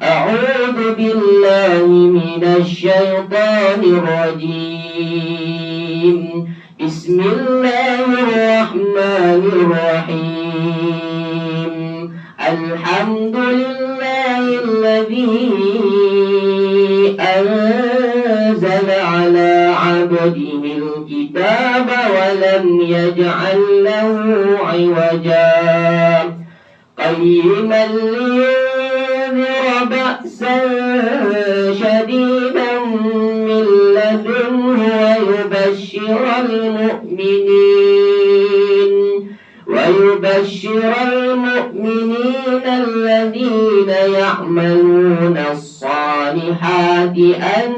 أعوذ بالله من الشيطان الرجيم. بسم الله الرحمن الرحيم. الحمد لله الذي أنزل على عبده الكتاب ولم يجعل له عوجا قيما لينذر بأسا شديدا من لدنه ويبشر المؤمنين الذين يعملون الصالحات أن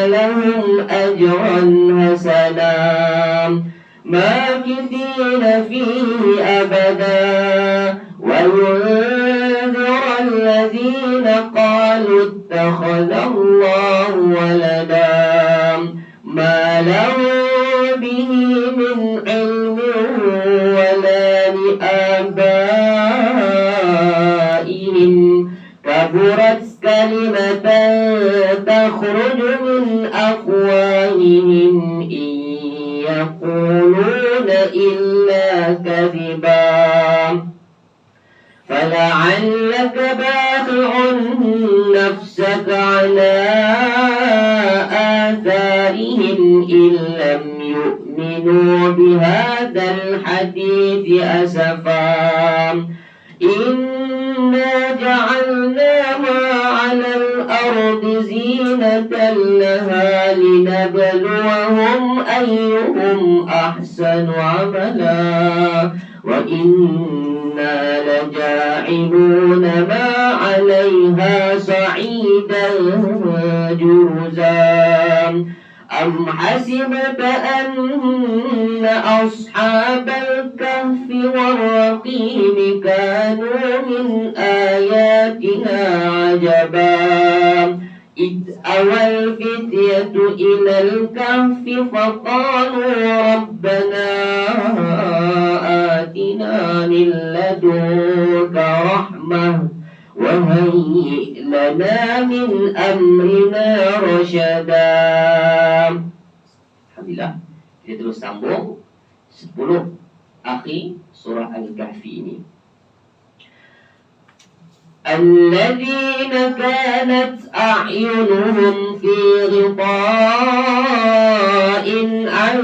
لهم أجرا حسنا ماكثين فيه أبدا وينذر الذين قالوا اتخذ الله ولدا ما لهم به من علم ولا لآبائهم كبرت كلمة تخرج من أفواههم إن يقولون إلا كذبا فلعلك باخع نفسك على آثارهم إن لم يؤمنوا بهذا الحديث أسفا إنا جعلنا ما على الأرض زينة لها لنبلوهم أيهم أحسن عملا وإنا لجاعلون ما عليها صعيدا جرزا أم حسبت أن أصحاب الكهف والرقيم كانوا من آياتنا عجبا إذ أوى الفتية إلى الكهف فقالوا ربنا آتنا من لدنك رحمة وهيئ لنا من أمرنا رشدا. Alhamdulillah, kita terus sambung 10 akhir surah Al-Kahfi ini. الذين كانت أعينهم في غطاء عن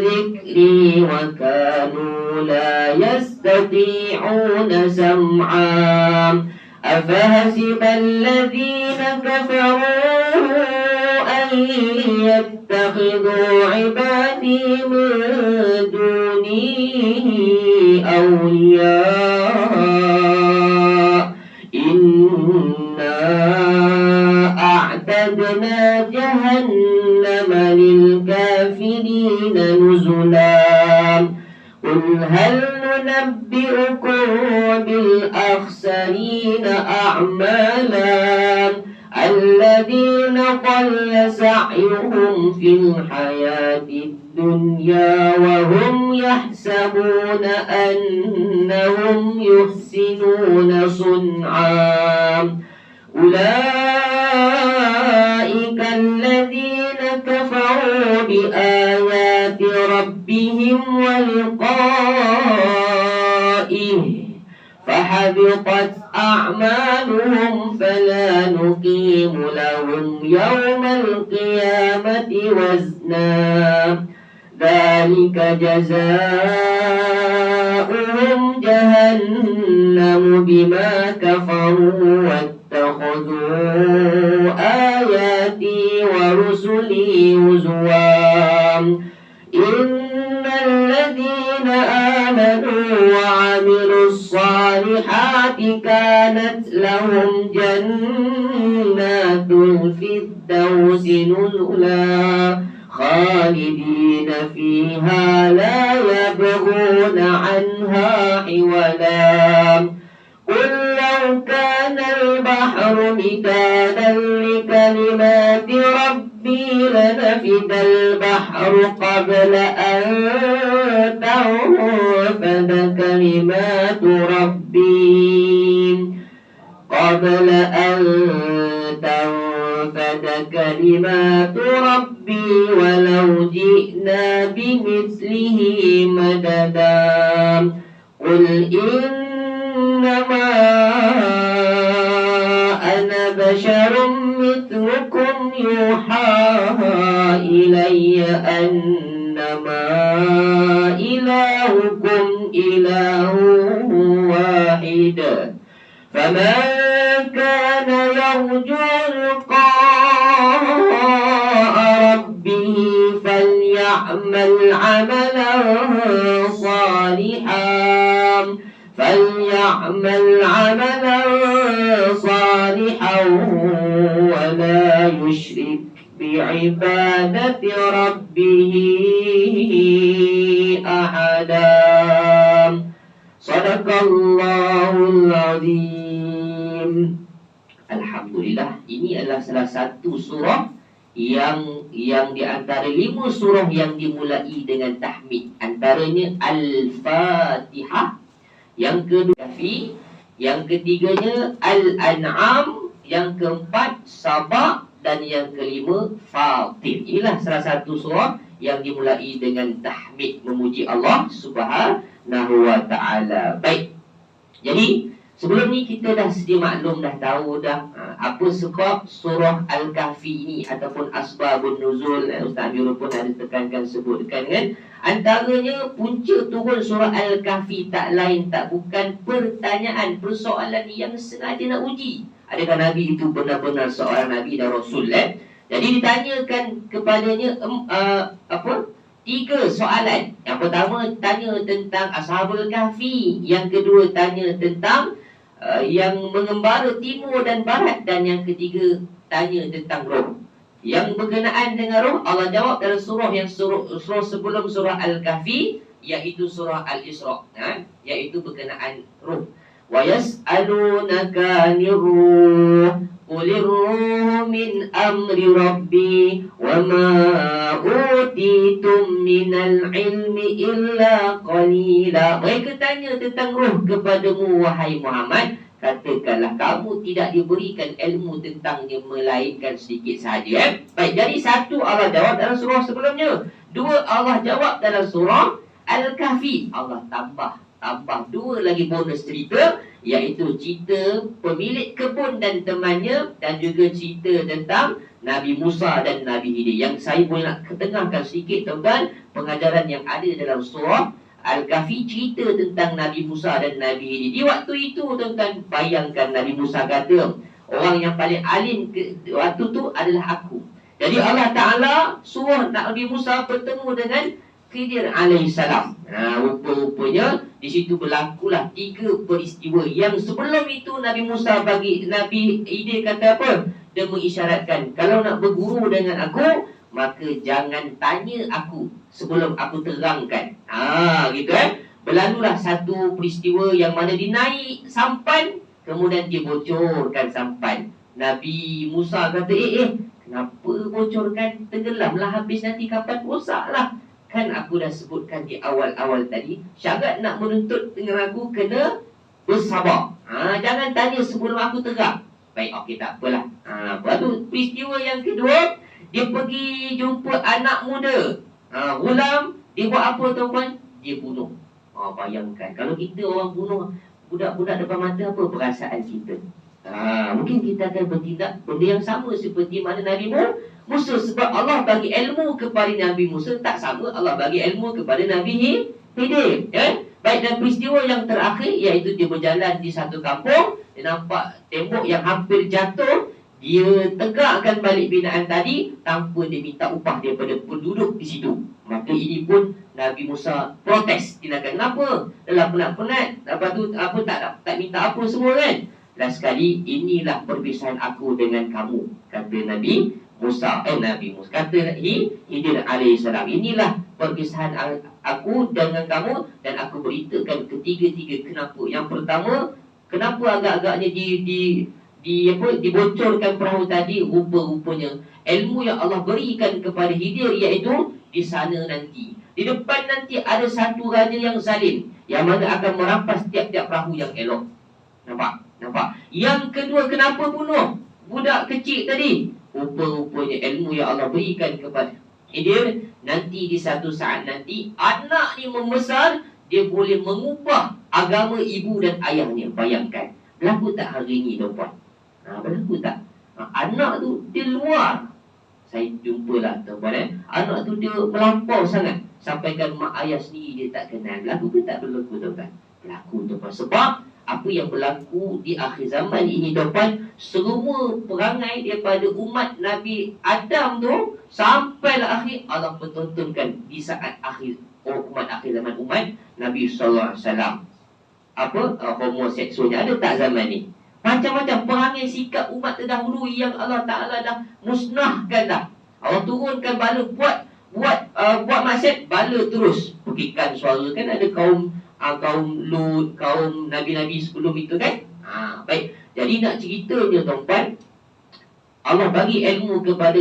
ذكري وكانوا لا يستطيعون سمعا أفحسب الذين كفروا أن يتخذوا عبادي من دوني أولياء إنا أعتدنا جهنم للكافرين نزلا قل هل ننبئكم بالأخسرين أعمالا الذين ضل سعيهم في الحياة الدنيا وهم يحسبون أنهم يحسنون صنعا أولئك الذين كفروا بآيات ربهم ولقائه فحبطت أعمالهم فلا نقيم لهم يوم القيامة وزنا ذلك جزاؤهم جهنم بما كفروا واتخذوا آياتي ورسلي هزوا إن الذين آمنوا وعملوا الصالحات كانت لهم جنات الفردوس نزلا خالدين فيها لا يبغون عنها حولا قل لو كان البحر مدادا لكلمات ربي لنفد البحر قبل أن تنفد كلمات ربي قبل أن تنفد كلمات ربي ولو جئنا بمثله مددا قل إنما أنا بشر مثلكم يوحى إلي أنما إلهكم إله واحد فمن كان يرجو لقاء ربه فليعمل عملا صالحا ولا يشرك بعبادة ربه أحدا. Sadaqallahul azim. Alhamdulillah, ini adalah salah satu surah yang di antara 5 surah yang dimulai dengan tahmid. Antaranya Al-Fatihah, yang kedua Kahfi, yang ketiganya Al-An'am, yang keempat Saba, dan yang kelima Fatir. Inilah salah satu surah yang dimulai dengan tahmid, memuji Allah Subhanahu wa ta'ala. Baik, jadi sebelum ni kita dah sedia maklum, dah tahu dah apa sebab surah Al-Kahfi ini ataupun asbabun nuzul. Ustaz Amirul pun ada sebutkan kan. Antaranya punca turun surah Al-Kahfi tak lain tak bukan pertanyaan, persoalan yang sengaja nak uji. Adakah Nabi itu benar-benar seorang Nabi dan Rasul? Jadi ditanyakan kepadanya 3 soalan. Yang pertama tanya tentang Ashabul Kahfi, yang kedua tanya tentang yang mengembara timur dan barat, dan yang ketiga tanya tentang roh. Yang berkenaan dengan roh, Allah jawab dalam surah sebelum surah Al-Kahfi, iaitu surah Al-Isra, iaitu berkenaan roh. Wa yas'alunaka 'anir ruh qulir ruhu min amri rabbi wa ma utitum minal ilmi illa qalila. Mereka tanya tentang roh kepadamu wahai Muhammad, katakanlah kamu tidak diberikan ilmu tentangnya melainkan sedikit sahaja. Baik, jadi satu Allah jawab dalam surah sebelumnya, dua Allah jawab dalam surah Al-Kahfi. Allah tambah 2 lagi bonus cerita, iaitu cerita pemilik kebun dan temannya, dan juga cerita tentang Nabi Musa dan Nabi Khidir. Yang saya boleh nak ketengahkan sedikit tuan-tuan, pengajaran yang ada dalam surah Al-Kahfi cerita tentang Nabi Musa dan Nabi Khidir. Di waktu itu tuan-tuan, bayangkan Nabi Musa kata, orang yang paling alim waktu tu adalah aku. Jadi Allah Ta'ala suruh Nabi Musa bertemu dengan Khidir alaihissalam. Rupa-rupanya di situ berlakulah 3 peristiwa yang sebelum itu Nabi Musa bagi Nabi Khidir kata apa? Dia mengisyaratkan, kalau nak berguru dengan aku, maka jangan tanya aku sebelum aku terangkan. Gitu Berlalulah satu peristiwa yang mana dinaik sampan, kemudian dia bocorkan sampan. Nabi Musa kata, kenapa bocorkan? Tenggelamlah, habis nanti kapan rosaklah. Kan aku dah sebutkan di awal-awal tadi, syarat nak menuntut dengan aku kena bersabar. Jangan tanya sebelum aku terang. Baik, okey, tak apalah. Lepas tu peristiwa yang kedua, dia pergi jumpa anak muda, Ghulam. Dia buat apa tuan-tuan? Dia bunuh. Bayangkan, kalau kita orang bunuh budak-budak depan mata, apa perasaan kita? Mungkin kita akan bertindak benda yang sama seperti mana Nabi Musa. Sebab Allah bagi ilmu kepada Nabi Musa, tak sama Allah bagi ilmu kepada Nabi Khidir. Baik, dan peristiwa yang terakhir, iaitu dia berjalan di satu kampung, dia nampak tembok yang hampir jatuh. Dia tegakkan balik binaan tadi tanpa dia minta upah daripada penduduk di situ. Maka ini pun Nabi Musa protes. Dia kata, kenapa? Dalam penat-penat, lepas tu apa tak minta apa semua kan? Last sekali, inilah perpisahan aku dengan kamu, kata Nabi Musa. Kata Khidir alaihissalam, inilah perpisahan aku dengan kamu, dan aku beritakan ketiga-tiga kenapa. Yang pertama, kenapa agak-agaknya dibocorkan perahu tadi? Rupa-rupanya ilmu yang Allah berikan kepada Khidir, iaitu di sana nanti, di depan nanti ada satu raja yang zalim, yang mana akan merampas tiap-tiap perahu yang elok. Nampak? Nampak? Yang kedua, kenapa bunuh budak kecil tadi? Rupa-rupanya ilmu yang Allah berikan kepada dia, nanti di satu saat nanti anak ni membesar, dia boleh mengubah agama ibu dan ayahnya. Bayangkan, berlaku tak hari ni tuan-puan? Berlaku tak? Anak tu dia luar. Saya jumpalah tuan-puan, anak tu dia melampau sangat, sampaikan mak ayah sendiri dia tak kenal. Berlaku ke tak berlaku tuan-puan? Berlaku tuan-puan. Sebab apa yang berlaku di akhir zaman ini tuan-puan, semua perangai daripada umat Nabi Adam tu sampailah akhir, Allah pertontonkan di saat akhir umat akhir zaman, umat Nabi sallallahu alaihi wasallam. Apa homoseksualnya ada tak zaman ni? Macam-macam perangai sikap umat terdahulu yang Allah Taala dah musnahkan dah. Allah turunkan bala, buat maksiat, bala terus pekikan suara. Kan ada kaum Lut, kaum nabi-nabi sebelum itu kan. Baik. Jadi nak ceritanya tuan-tuan, Allah bagi ilmu kepada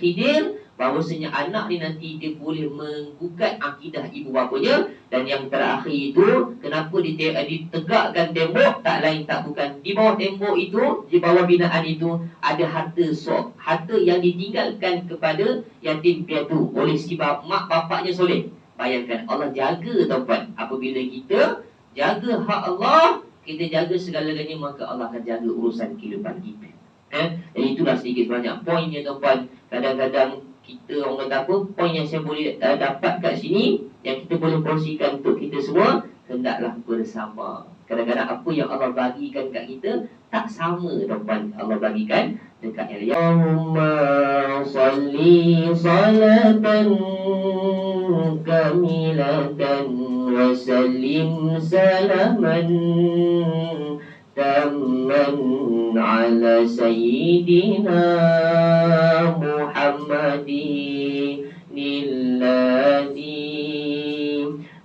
Khidir, bahawasanya anak ni nanti dia boleh menggugat akidah ibu bapanya. Dan yang terakhir itu, kenapa ditegakkan tembok, tak lain tak bukan, di bawah tembok itu, di bawah binaan itu ada harta yang ditinggalkan kepada yatim piatu oleh si mak bapaknya soleh. Bayangkan, Allah jaga tuan-tuan. Apabila kita jaga hak Allah, kita jaga segala-galanya, maka Allah akan jaga urusan kehidupan kita. Jadi itulah sedikit banyak poinnya tuan-tuan. Kadang-kadang kita, orang kata apa, poin yang saya boleh dapat kat sini, yang kita boleh kongsikan untuk kita semua, hendaklah bersama. Kadang-kadang apa yang Allah bagikan kat kita tak sama tuan-tuan Allah bagikan dekat yang lain. Allahumma salli salatan kamilatan wa sallim salaman tamman ala sayyidina Muhammadin lilladhi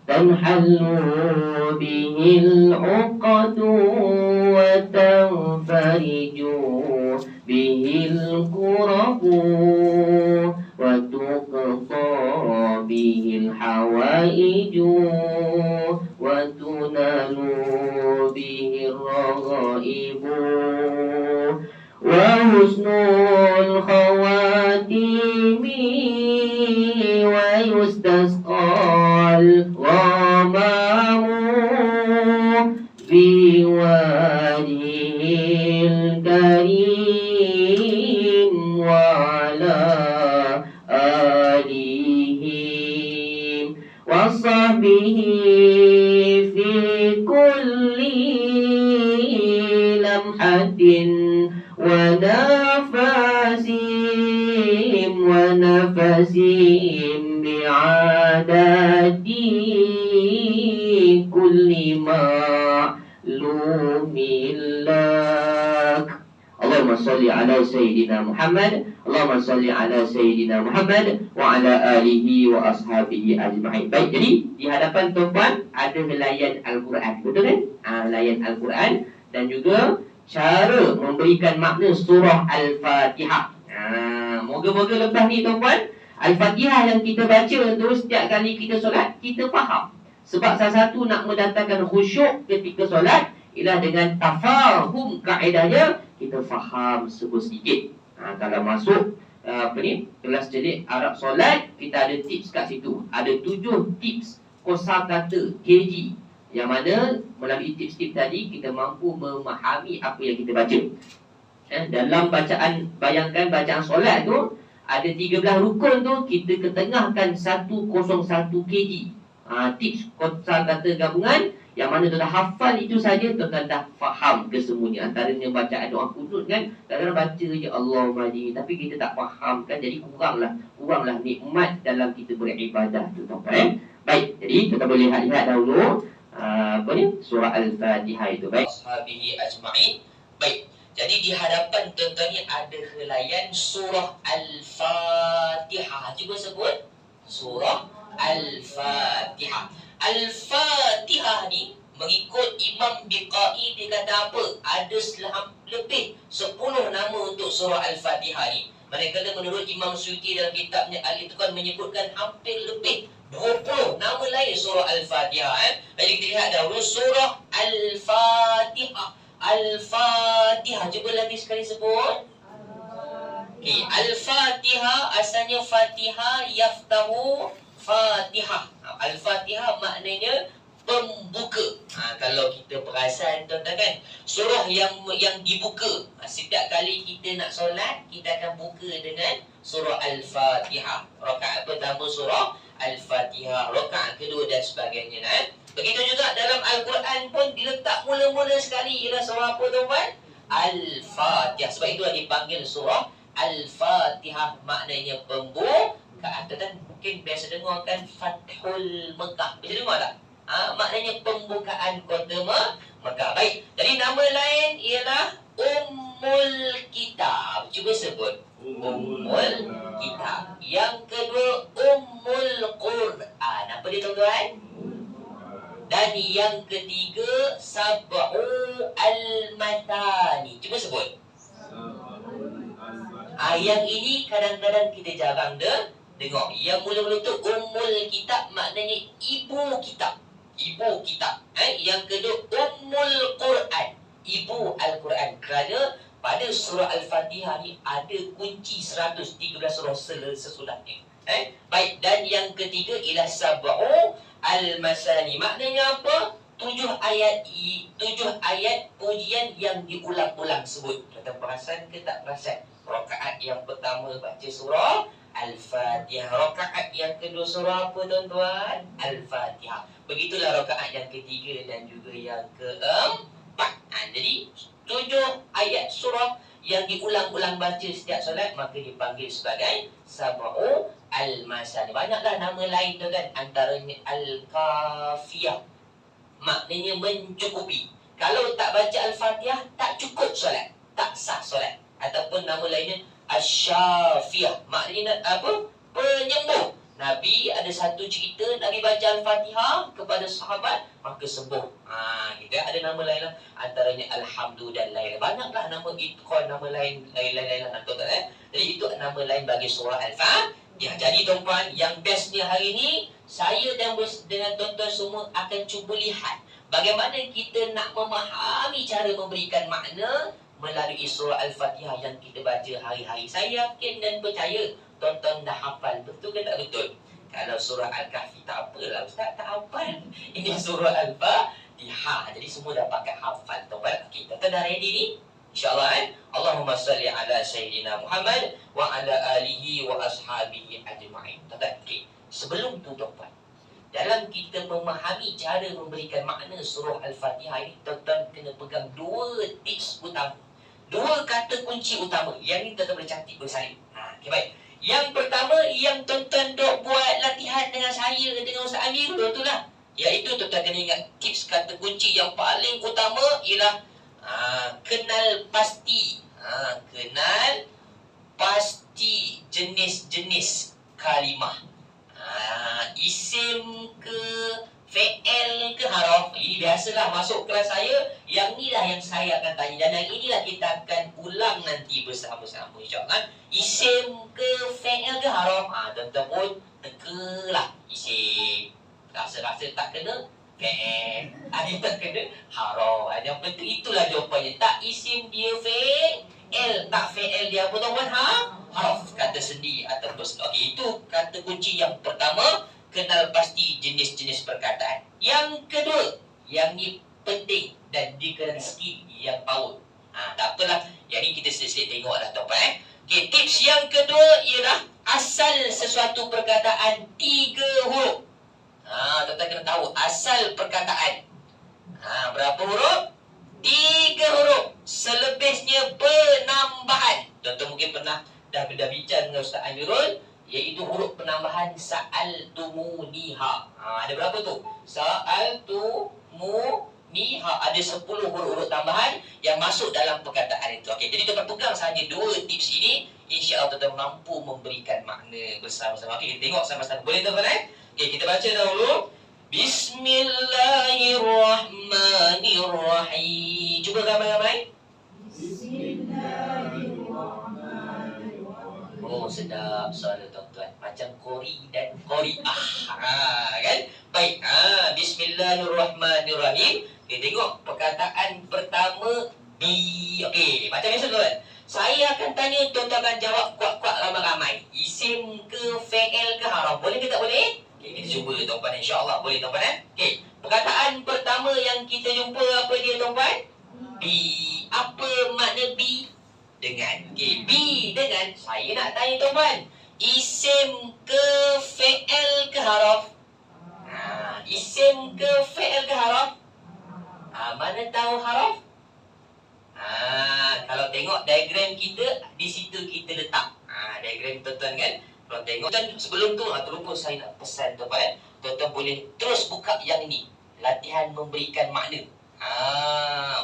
tanhallu bihil uqadu wa tanfariju bihil kurabu wa tuqta bihil hawaiju wa tunalu bihil raghaibu wa husnul khawatimi wa yustasqal ghamamu fi wadihil karim wa ala alihi wa sahbihi fi kulli lamhatin wa nafasim bi'adadi kulli ma'lumin lak. Allahumma salli ala Sayyidina Muhammad, Allahumma salli ala Sayyidina Muhammad wa ala alihi wa ashabihi ajma'in. Baik, jadi di hadapan tuan-tuan ada helaian Al-Quran, betul kan? Helaian Al-Quran dan juga cara memberikan makna surah Al-Fatihah. Moga-moga lepas ni tuan-tuan, Al-Fatihah yang kita baca tu setiap kali kita solat, kita faham. Sebab salah satu nak mendatangkan khusyuk ketika solat ialah dengan tafahum kaedahnya, kita faham sedikit. Kalau masuk kelas celik Arab solat, kita ada tips kat situ. Ada 7 tips kosakata KG, yang mana melalui tips-tips tadi kita mampu memahami apa yang kita baca. Dalam bacaan, bayangkan bacaan solat tu ada 13 rukun tu, kita ketengahkan 101 kg. Tips kosakata gabungan, yang mana tuan hafal itu saja, tuan dah faham kesemuanya. Antaranya bacaan doa kunut kan, kadang-kadang baca je Allahumma di, tapi kita tak faham kan, jadi kuranglah nikmat dalam kita beribadah tu tuan-tuan. Baik, jadi kita boleh lihat dahulu surah Al-Fatihah itu. Baik, ashabihi ajma'in. Baik, jadi di hadapan tuan-tuan ni ada helaian surah Al-Fatihah. Cuba sebut surah Al-Fatihah. Al-Fatihah ni mengikut Imam Biqai, dia kata apa? Ada lebih 10 nama untuk surah Al-Fatihah ni. Manakala menurut Imam Suyuti dalam kitabnya Al-Itqan menyebutkan hampir lebih 20 nama lain surah Al-Fatihah. Jadi kita lihat dahulu surah Al-Fatihah. Al-Fatihah. Cuba lagi sekali sebut. Okay. Al-Fatihah asalnya Fatihah yaftahu Fatihah. Al-Fatihah maknanya pembuka. Kalau kita perasan tuan-tuan kan, surah yang dibuka. Setiap kali kita nak solat, kita akan buka dengan surah Al-Fatihah. Rakaat pertama surah Al-Fatihah, rakaat kedua dan sebagainya. Begitu juga dalam Al-Quran pun diletak mula-mula sekali ialah surah apa tuan-tuan? Al-Fatihah. Sebab itu dipanggil surah Al-Fatihah, maknanya pembukaan. Dan mungkin biasa dengar kan Fathul Mekah. Biasa dengar tak? Maknanya pembukaan kota Mekah. Baik, jadi nama lain ialah Ummul Kitab. Cuba sebut Ummul Kitab. Yang kedua Ummul Quran. Apa dia tuan-tuan? Dan yang ketiga Sab'u Al-Matani. Cuba sebut. Yang ini kadang-kadang kita jarang dengar. Yang mula-mula tu Ummul Kitab maknanya ibu kitab. Ibu kitab. Yang kedua Ummul Quran, ibu Al-Quran. Kerana pada surah Al-Fatihah ni ada kunci 113 surah sesudahnya. Baik, dan yang ketiga ialah Sab'u Al-Masani. Maknanya apa? 7 ayat pujian yang diulang-ulang sebut. Kita perasan ke tak perasan? Rakaat yang pertama baca surah Al-Fatihah. Rakaat yang kedua surah apa tuan-tuan? Al-Fatihah. Begitulah rakaat yang ketiga dan juga yang keempat. Jadi 7 ayat surah yang diulang-ulang baca setiap solat maka dipanggil sebagai Sab'u Al-Masani. Banyaklah nama lain tuan-tuan. Antaranya Al-Kafiyah, maknanya mencukupi. Kalau tak baca Al-Fatihah tak cukup solat, tak sah solat. Ataupun nama lainnya Asy-Syafiyah, maknanya apa? Penyembuh. Nabi ada satu cerita, Nabi baca Al-Fatihah kepada sahabat maka sembuh. Kita ada nama lain lah, antaranya Alhamdulillah. Banyaklah nama itqan, nama lain tuan-tuan. Jadi itu nama lain bagi surah Al-Fatihah. Jadi tuan-tuan, yang bestnya hari ini saya dan dengan tuan-tuan semua akan cuba lihat bagaimana kita nak memahami cara memberikan makna melalui surah Al-Fatihah yang kita baca hari-hari. Saya yakin dan percaya tuan-tuan dah hafal. Betul ke tak betul? Kalau surah Al-Kahfi tak apalah Ustaz, tak hafal. Ini surah Al-Fatihah. Jadi semua dah pakai hafal tuan-tuan. Okay, tuan-tuan dah ready ni? InsyaAllah Allahumma salli ala Sayyidina Muhammad wa ala alihi wa ashabihi ajma'in. Tuan-tuan, okay. Sebelum tu tuan-tuan, dalam kita memahami cara memberikan makna surah Al-Fatihah ini, tuan-tuan kena pegang 2 tips utama, 2 kata kunci utama. Yang ni tuan-tuan boleh cantik, boleh salin. Okay, baik. Yang pertama, yang tuan-tuan dok buat latihan dengan saya, dengan Ustaz Amir, betul lah. Iaitu tuan-tuan kena ingat tips kata kunci yang paling utama ialah kenal pasti. Kenal pasti jenis-jenis kalimah. Isim ke, fi'il ke, haraf. Ini biasalah masuk kelas saya. Yang ni lah yang saya akan tanya. Dan yang inilah kita akan ulang nanti bersama-sama, insyaAllah. Isim ke, fi'il ke, haraf. Tuan-tuan pun tekalah isim. Rasa-rasa tak kena fi'il, ada tak kena haraf. Yang penting itulah jawapannya. Tak isim dia fi'il, tak fi'il dia apa tuan-tuan? Haraf, kata sendi atau person. Okey, itu kata kunci yang pertama, kenal pasti jenis-jenis perkataan. Yang kedua, yang ni penting dan dikeran sikit yang power. Tak apalah, yang ni kita sedikit tengoklah tuan-tuan. Okey, tips yang kedua ialah asal sesuatu perkataan 3 huruf. Tuan-tuan kena tahu asal perkataan. Berapa huruf? 3 huruf. Selebihnya penambahan. Tuan-tuan mungkin pernah dah bincang dengan Ustaz Amirul, iaitu huruf penambahan sa'altumuniha. Ada berapa tu? Sa'altumuniha. Ada 10 huruf-huruf tambahan yang masuk dalam perkataan itu. Okey, jadi tuan-tuan pegang sahaja 2 tips ini, insya-Allah tuan-tuan mampu memberikan makna bersama-sama. Okey, kita tengok sama-sama. Boleh tuan-tuan? Okey, kita baca dahulu. Bismillahirrahmanirrahim. Cuba ramai-ramai. Oh, sedap suara tuan-tuan. Macam kori dan koriah. Kan? Baik. Bismillahirrahmanirrahim. Kita tengok perkataan pertama Bi. Okey, macam biasa tuan. Saya akan tanya, tuan-tuan akan jawab kuat-kuat ramai-ramai. Isim ke, fi'il ke, haraf. Boleh ke tak boleh? Okey, kita cuba tuan-tuan, insya-Allah. Boleh tuan-tuan. Okey, perkataan pertama yang kita jumpa apa dia tuan-tuan? Bi. Apa makna bi? Dengan. Okey, bi dengan. Saya nak tanya tuan-tuan, isim ke, fi'il ke, haraf? Isim ke, fi'il ke, haraf? Mana tahu haraf? Kalau tengok diagram kita, di situ kita letak diagram tuan-tuan kan. Kalau tengok, dan sebelum tu terlupa saya nak pesan tuan-tuan, tuan-tuan boleh terus buka yang ini, latihan memberikan makna.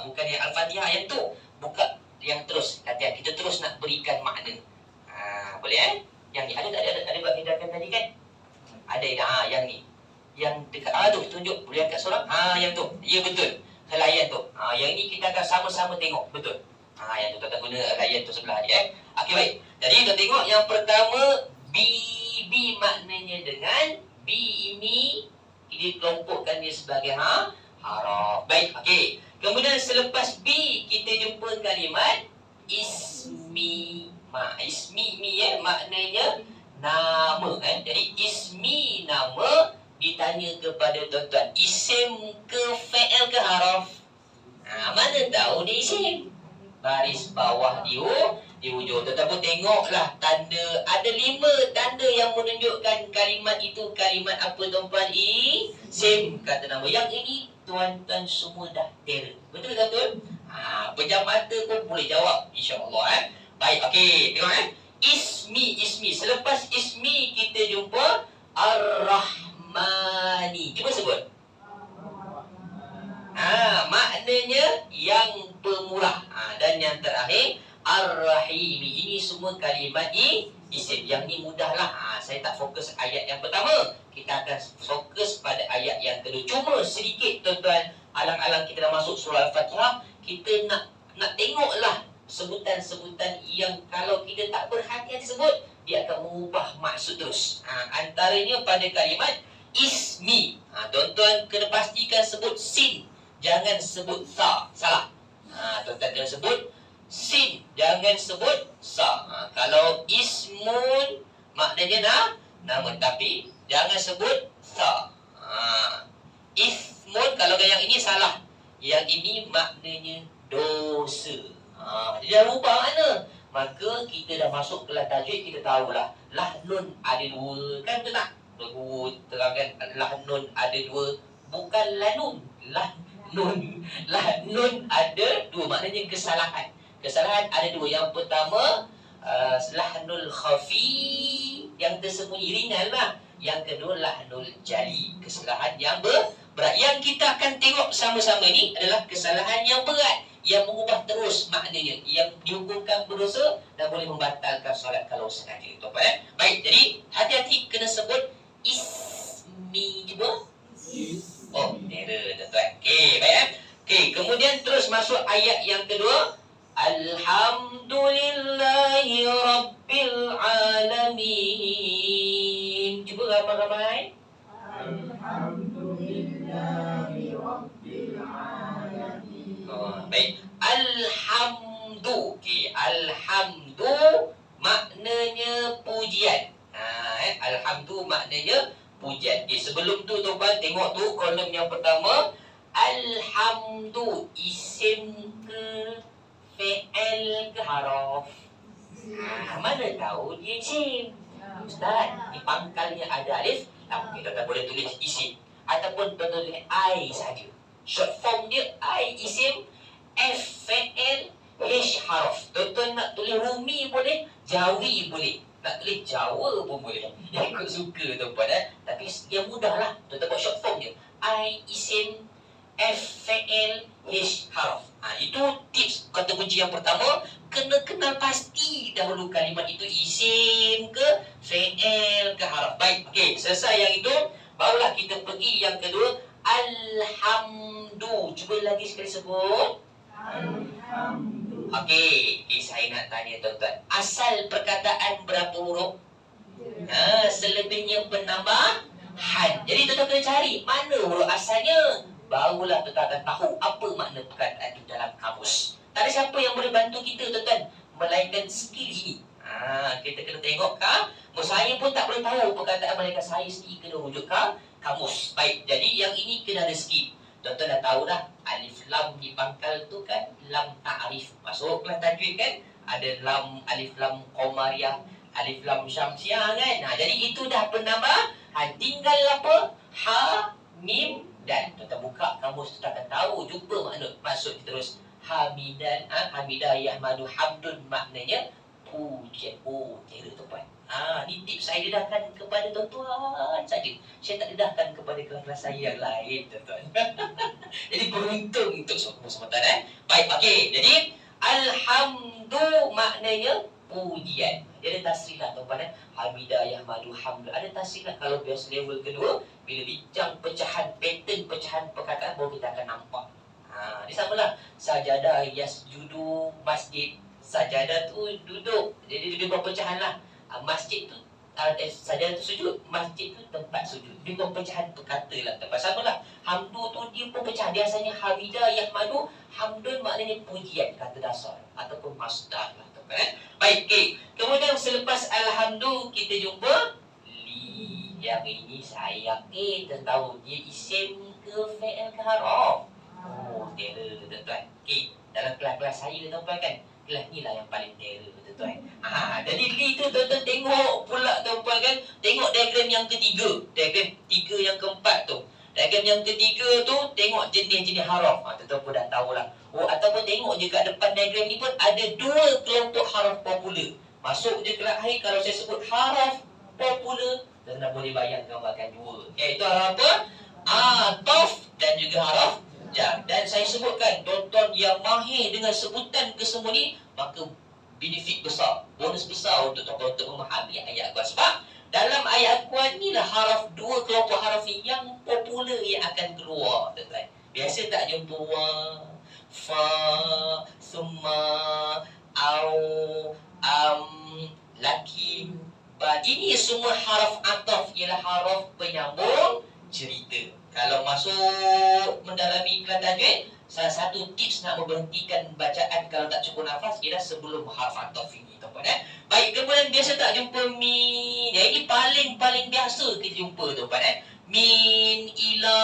Bukan yang Al-Fatihah yang tu, buka yang terus latihan, kita terus nak berikan makna. Boleh Yang ni ada buat tindakan tadi kan? Ada yang ni, yang dekat tu tunjuk, boleh angkat seorang. Yang tu, ya betul, helaian tu. Yang ini kita akan sama-sama tengok. Betul. Yang tu tuan-tuan guna helaian tu sebelah dia. Okey, baik. Jadi kita tengok yang pertama, bi maknanya dengan. Bi ini kita kelompokkan dia sebagai haraf. Baik, okey. Kemudian selepas bi kita jumpa kalimat ismi. Ismi ni maknanya nama kan. Jadi ismi nama. Ditanya kepada tuan-tuan, isim ke, fi'il ke, haraf? Mana tahu dia isim? Baris bawah di hujung. Tetapi tengoklah tanda. Ada 5 tanda yang menunjukkan kalimat itu kalimat apa tuan-tuan? Isim. Kata nama. Yang ini tuan-tuan semua dah terror. Betul tak betul? Pejam mata pun boleh jawab, insya-Allah. Baik, okey. Tengok Ismi. Selepas ismi kita jumpa Ar-Rahmani. Cuba sebut. Maknanya yang pemurah. Dan yang terakhir Ar-Rahimi. Ini semua kalimat isim. Yang ni mudahlah. Saya tak fokus ayat yang pertama. Kita akan fokus pada ayat yang kedua. Cuma sedikit tuan-tuan, alang-alang kita dah masuk surah Al-Fatihah, kita nak tengoklah sebutan-sebutan yang kalau kita tak berhati-hati sebut, dia akan mengubah maksud terus. Antaranya pada kalimat ismi. Tuan-tuan kena pastikan sebut sin, jangan sebut sa. Salah. Tuan-tuan kena sebut sin, jangan sebut sa. Kalau ismun maknanya nama, tapi jangan sebut sa. Ismun, kalau yang ini salah. Yang ini maknanya dosa. Jadi dah rubah makna. Maka kita dah masuk kelas tajwid, kita tahulah lah nun ada 2 kan, betul tak? Guru terangkan lah nun ada 2, bukan lanun. Lah nun ada 2, maknanya kesalahan. Kesalahan ada 2. Yang pertama lahnul khafi, yang tersembunyi, ringan lah. Yang kedua lahnul jali, kesalahan yang berat. Yang kita akan tengok sama-sama ni adalah kesalahan yang berat, yang mengubah terus maknanya, yang dihukumkan berdosa dan boleh membatalkan solat kalau sengaja. Baik, jadi hati-hati kena sebut ismi. Cuba. Terror tuan-tuan. Okey, baik. Okey, kemudian terus masuk ayat yang kedua. Alhamdulillahi Rabbil Alamin. Cuba ramai-ramai. Alhamdulillahi Rabbil Alamin. Baik. Alhamdu. Okey, alhamdu maknanya pujian. Alhamdu maknanya pujian. Sebelum tu tuan-tuan tengok tu kolom yang pertama. Alhamdu isim ke, fi'il ke, haraf? Mana tahu dia isim? Ustaz, di pangkalnya ada alif. Kita boleh tulis isim ataupun tulis I saja. Short form dia I isim, F fi'il, H haraf. Tuan-tuan nak tulis Rumi boleh, Jawi boleh, nak tulis Jawa pun boleh. Ikut suka tuan-tuan. Tapi dia mudahlah. Tuan-tuan buat short form dia. I isim, F fi'il, H haraf. Itu tips kata kunci yang pertama. Kena kenal pasti dahulu kalimat itu isim ke, fi'il ke, haraf. Baik, okey, selesai yang itu, barulah kita pergi yang kedua. Alhamdu. Cuba lagi sekali sebut. Alhamdu. Okey, saya nak tanya tuan-tuan, asal perkataan berapa huruf? Selebihnya penambahan. Jadi tuan-tuan kena cari mana huruf asalnya, barulah tuan-tuan akan tahu apa makna perkataan itu dalam kamus. Tak ada siapa yang boleh bantu kita tuan-tuan, melainkan skill ini. Kita kena tengok saya pun tak boleh tahu perkataan mereka, saya sendiri kena rujuk kamus. Baik, jadi yang ini kena ada skill. Tuan-tuan dah tahu dah, alif lam di pangkal tu kan lam ta'rif. Masuklah tajwid kan, ada lam, alif lam qamariyah, alif lam syamsiah kan. Jadi itu dah penambah. Tinggal apa? Ha, mim, dan. Tuan-tuan buka kamus, tu akan tahu, jumpa makna. Maksud terus hamidan, hamidah yahmadu hamdun, maknanya pujian. Oh, kira tuan. Ni tips saya dedahkan kepada tuan-tuan saja. Saya tak dedahkan kepada kelas-kelas saya yang lain, tuan-tuan. Jadi beruntung untuk semua tuan. Baik, okey. Jadi alhamdu maknanya pujian. Dia ada tasrif lah tuan-tuan. Hamidah yahmadu hamdu. Ada tasrif lah. Kalau biasa level kedua, bila bincang pecahan, pattern pecahan perkataan, baru kita akan nampak. Dia samalah. Sajadah yasjudu masjid. Sajadah tu duduk. Jadi duduk pecahan lah. Masjid tu sajadah tu sujud, masjid tu tempat sujud. Dia pun pecahan perkata lah tempat. Sama lah, hamdu tu dia pun pecahan. Biasanya hamidah yahmadu, hamdun maknanya pujian, kata dasar ataupun masdar lah tempat. Baik, okay. Kemudian selepas alhamdu kita jumpa li. Yang ini saya yakin tahu dia isim ke fi'il ke harf. Terror tuan-tuan. Okay. Dalam kelas-kelas saya tuan-tuan kan, kelas ni lah yang paling terror tuan-tuan. Jadi li tu tuan-tuan tengok pula tuan-tuan kan. Tengok diagram yang ketiga. Diagram tiga yang keempat tu. Diagram yang ketiga tu tengok jenis-jenis haraf. Tuan-tuan pun dah tahulah. Ataupun tengok je kat depan diagram ni pun ada dua kelompok haraf popular. Masuk je ke akhir kalau saya sebut haraf popular, tuan-tuan boleh bayang gambarkan dua. Iaitu haraf apa? Ataf dan juga haraf jar. Dan saya sebutkan tuan-tuan yang mahir dengan sebutan kesemua ni, maka benefit besar, bonus besar untuk tuan-tuan untuk memahami ayat Al-Quran. Sebab dalam ayat Al-Quran ni lah dua kelompok haraf yang popular yang akan keluar tuan-tuan. Biasa tak jumpa wa, fa, summa, au, lakin, ba. Ini semua haraf ataf, ialah haraf penyambung cerita. Kalau masuk mendalami iklan tajwid, salah satu tips nak memberhentikan bacaan kalau tak cukup nafas ialah sebelum harf ataf ini, tuan-tuan. Baik, kemudian biasa tak jumpa min. Ini paling biasa kita jumpa, tuan-tuan. Min, ila,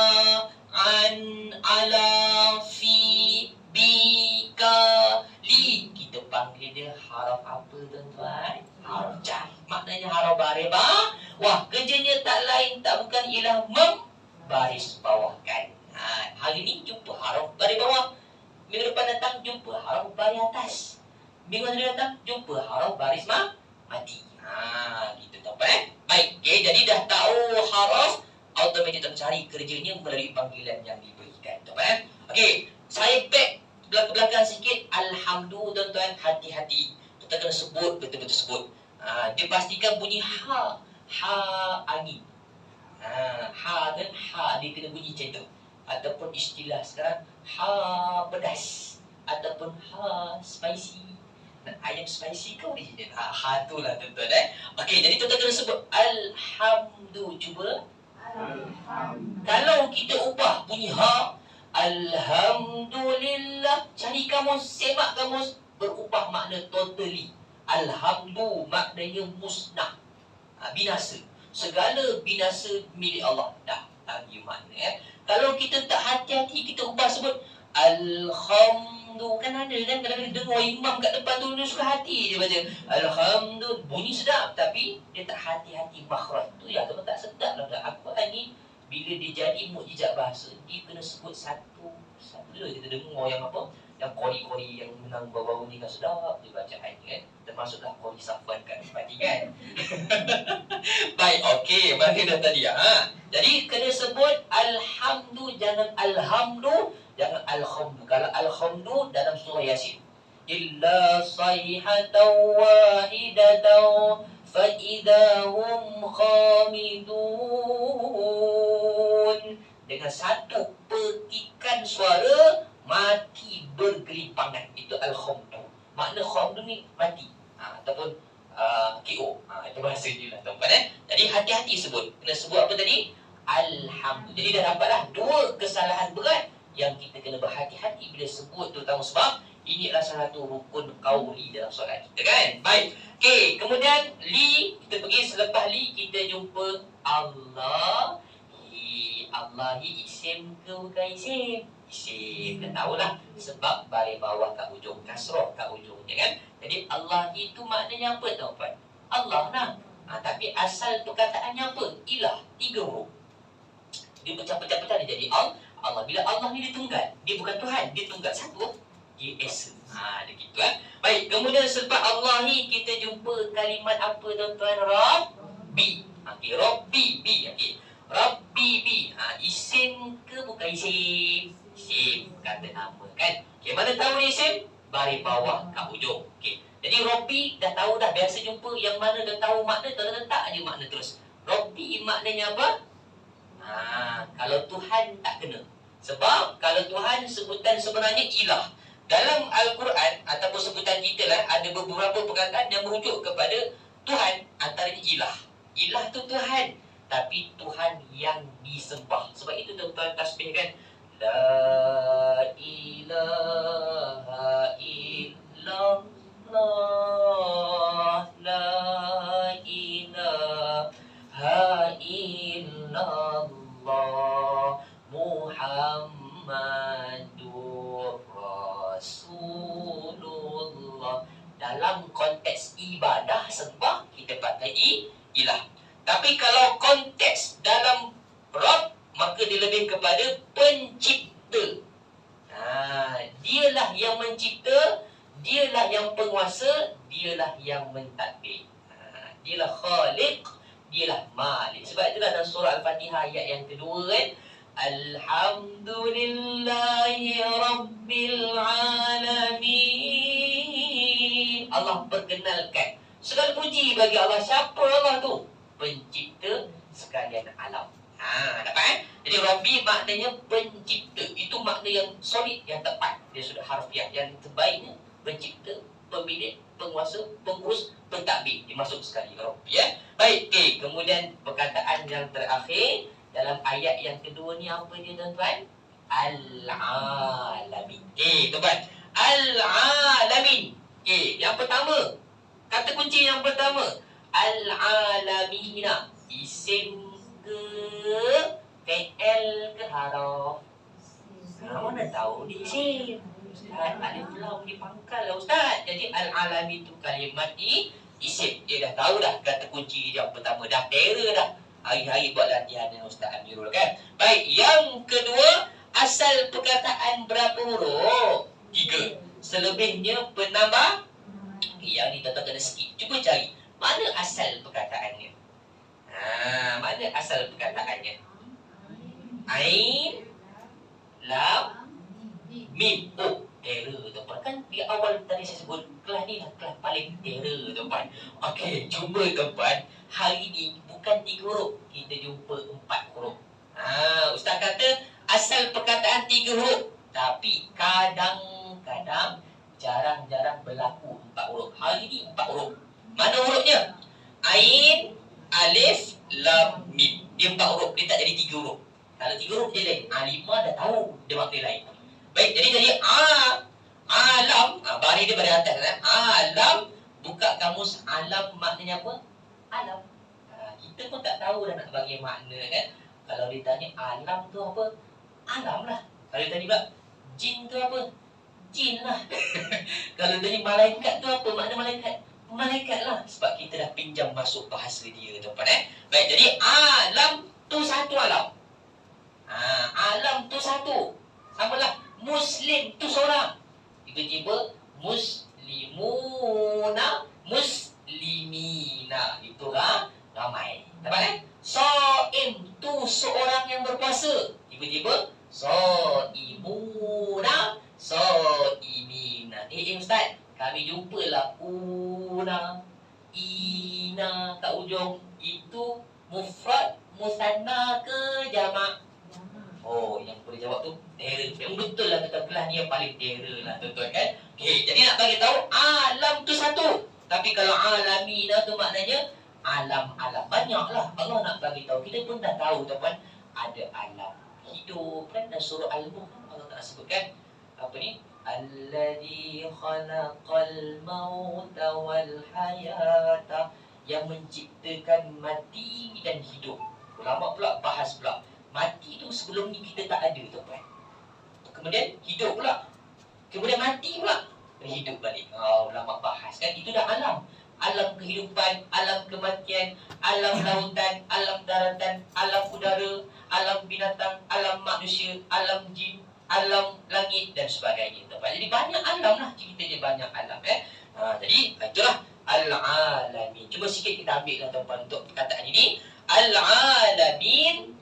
an, ala, fi, bi, ka, li. Kita panggil dia haraf apa, tuan-tuan? Haraf jar. Maknanya haraf baribah. Wah, kerjanya tak lain tak bukan ialah baris bawahkan. Hari ni jumpa haraf baris bawah. Minggu depan datang jumpa haraf baris atas. Minggu datang jumpa haraf baris mati. Gitu tuan-tuan. Baik, okay, jadi dah tahu haraf, automatik cari kerjanya melalui panggilan yang diberikan, tuan-tuan. Okey, saya back belakang sikit. Alhamdulillah tuan-tuan, hati-hati. Kita kena sebut betul-betul sebut. Dipastikan bunyi ha angin. Ha kan, ha dia kena bunyi macam tu. Ataupun istilah sekarang ha pedas, ataupun ha spicy. Ayam spicy ke original? Ha tu lah tuan-tuan. Okey, jadi tuan-tuan kena sebut alhamdulillah. Cuba kalau kita ubah bunyi ha, alhamdulillah, cari kamus, semak kamus, berubah makna totally. Alhamdulillah maknanya musnah, binasa. Segala binasa milik Allah. Dah makna. Kalau kita tak hati-hati, kita ubah sebut alhamdulillah. Kan ada kan, kadang-kadang dengar imam kat depan tu, dia suka hati dia baca alhamdulillah, bunyi sedap, tapi dia tak hati-hati makhraj tu. Ya, tak sedap lah. Apa ni, bila dia jadi mukjizat bahasa, dia kena sebut satu dulu. Kita dengar yang apa, yang kori-kori yang menang baru-baru ni kan sedap dia bacaan kan. Termasuklah kori Safwan kat Pati kan. Baik, okey, mana dah tadi Jadi kena sebut alhamdulillah, jangan alhamdulillah, jangan alhamdulillah. Kalau alhamdulillah dalam surah Yasin, illa sayhatan wahidatan fa idahum khamidun. Dengan satu petikan suara mati bergelipangan. Itu alhamdulillah. Makna khamdu ni mati. Ataupun KO. Itu bahasa dia lah tuan-tuan. Jadi hati-hati sebut. Kena sebut apa tadi? Alhamdulillah. Jadi dah dapatlah dua kesalahan berat yang kita kena berhati-hati bila sebut, terutama sebab Ini adalah salah satu rukun qauli dalam solat kita kan. Baik. Okey, kemudian li, kita pergi selepas li kita jumpa Allah. Allahi isim ke bukan isim? Isim. Kita tahulah sebab baris bawah kat ujung, kasrah kat ujungnya kan. Jadi Allah itu maknanya apa tuan-tuan? Allah lah. Tapi asal perkataannya apa? Ilah. 3 huruf. Dia pecah-pecah dia jadi Allah. Bila Allah ni dia tunggal, dia bukan Tuhan, dia tunggal satu. Dia esa. Dia gitu kan. Baik, kemudian selepas Allah ni kita jumpa kalimat apa tuan-tuan? Rabbi. Okey, Rabbi bi. Okey. Rabbi bi. Isim ke bukan isim? Isim. Kata nama kan. Okey, mana tahu ni isim? Baris bawah kat ujung. Okey. Jadi Rabbi dah tahu dah, biasa jumpa yang mana dah tahu makna, letak aja makna terus. Rabbi maknanya apa? Kalau Tuhan tak kena. Sebab kalau Tuhan sebutan sebenarnya ilah. Dalam Al-Quran ataupun sebutan kita lah, ada beberapa perkataan yang merujuk kepada Tuhan, antaranya ilah. Ilah tu Tuhan, tapi Tuhan yang disembah. Sebab itu tuan-tuan tasbih kan, la ilaha illallah, la ilaha illallah, Muhammadur Rasulullah. Dalam konteks ibadah sembah kita pakai ilah. Tapi kalau konteks dalam Rabb, maka dia lebih kepada pencipta. Dialah yang mencipta, dialah yang penguasa, dialah yang mentadbir. Dialah Khaliq, dialah Malik. Sebab itulah dalam surah Al-Fatihah ayat yang kedua kan, Alhamdulillahi Rabbil Alamin. Allah perkenalkan segala puji bagi Allah. Siapa Allah tu? Pencipta sekalian alam. Dapat Jadi Rabbi maknanya pencipta. Itu makna yang solid, yang tepat. Dia sudah harfiah. Yang terbaiknya pencipta, pemilik, penguasa, pengurus, pentadbir. Dimasuk sekali Rabbi ya. Baik, kemudian perkataan yang terakhir dalam ayat yang kedua ni apa dia tuan-tuan? Al-Alamin. Tuan-tuan, Al-Alamin. Yang pertama, kata kunci yang pertama, Al-Alamina. Isim ke fi'il ke haraf? Mana tahu ni isim? Ustaz, alif lam di pangkal lah Ustaz. Jadi Al-Alamin tu kalimat ni isim. Dia dah tahu dah kata kunci yang pertama. Dah terror dah. Hari-hari buat latihan dengan Ustaz Amirul kan. Baik, yang kedua, asal perkataan berapa huruf? 3. Selebihnya penambah. Yang ni tuan-tuan kena skip. Cuba cari mana asal perkataannya. Mana asal perkataannya? Ain, lam, mim. Terror tuan-tuan. Kan di awal tadi saya sebut kelas ni lah kelas paling terror tuan-tuan. Okey, cuma tuan-tuan, hari ni bukan 3 huruf, kita jumpa 4 huruf. Ustaz kata asal perkataan 3 huruf, tapi kadang-kadang jarang-jarang berlaku 4 huruf. Hari ni 4 huruf. Mana hurufnya? Ain, alif, lam, mim. Dia 4 huruf, dia tak jadi 3 huruf. Kalau 3 huruf dia lain. 5 dah tahu dia makna lain. Baik, jadi alam, baris dia pada atas kan? Alam, buka kamus alam maknanya apa? Alam. Kita pun tak tahu dah nak bagi makna kan. Kalau ditanya alam tu apa? Alam lah. Kalau ditanya pula jin tu apa? Jin lah. Kalau ditanya malaikat tu apa? Makna malaikat? Malaikat lah. Sebab kita dah pinjam masuk bahasa dia tuan-tuan Baik, jadi alam tu satu alam. Alam tu satu. Samalah Muslim tu seorang. Tiba-tiba muslimuna, muslimina. Itu ramai. Dapat So'im tu seorang yang berpuasa. Tiba-tiba So'imuna, So'imina. Ustaz, kami jumpalah una, ina kat ujung. Itu mufrad, musanna ke jamak? Yang boleh jawab tu terror. Yang betul lah tuan-tuan, kelas ni yang paling terror lah tuan-tuan kan. Jadi nak bagi tahu alam tu satu. Tapi kalau alamina tu maknanya alam-alam. Banyaklah Allah nak bagi tahu. Kita pun dah tahu tuan-tuan, ada alam hidup kan. Dan surah Al-Mulk Allah tak sebutkan apa ni? Alladzi khalaqal mauta wal hayata, yang menciptakan mati dan hidup. Ulama pula bahas pula, mati tu sebelum ni kita tak ada tu kan. Kemudian hidup pula. Kemudian mati pula. Hidup balik. Ulama bahas kan, itu dah alam. Alam kehidupan, alam kematian, alam lautan, alam daratan, alam udara, alam binatang, alam manusia, alam jin, alam langit dan sebagainya. Jadi banyak alam lah, cerita dia banyak alam jadi itulah al-alamin. Cuba sikit kita ambil lah tuan-tuan untuk perkataan ini. Al-alamin,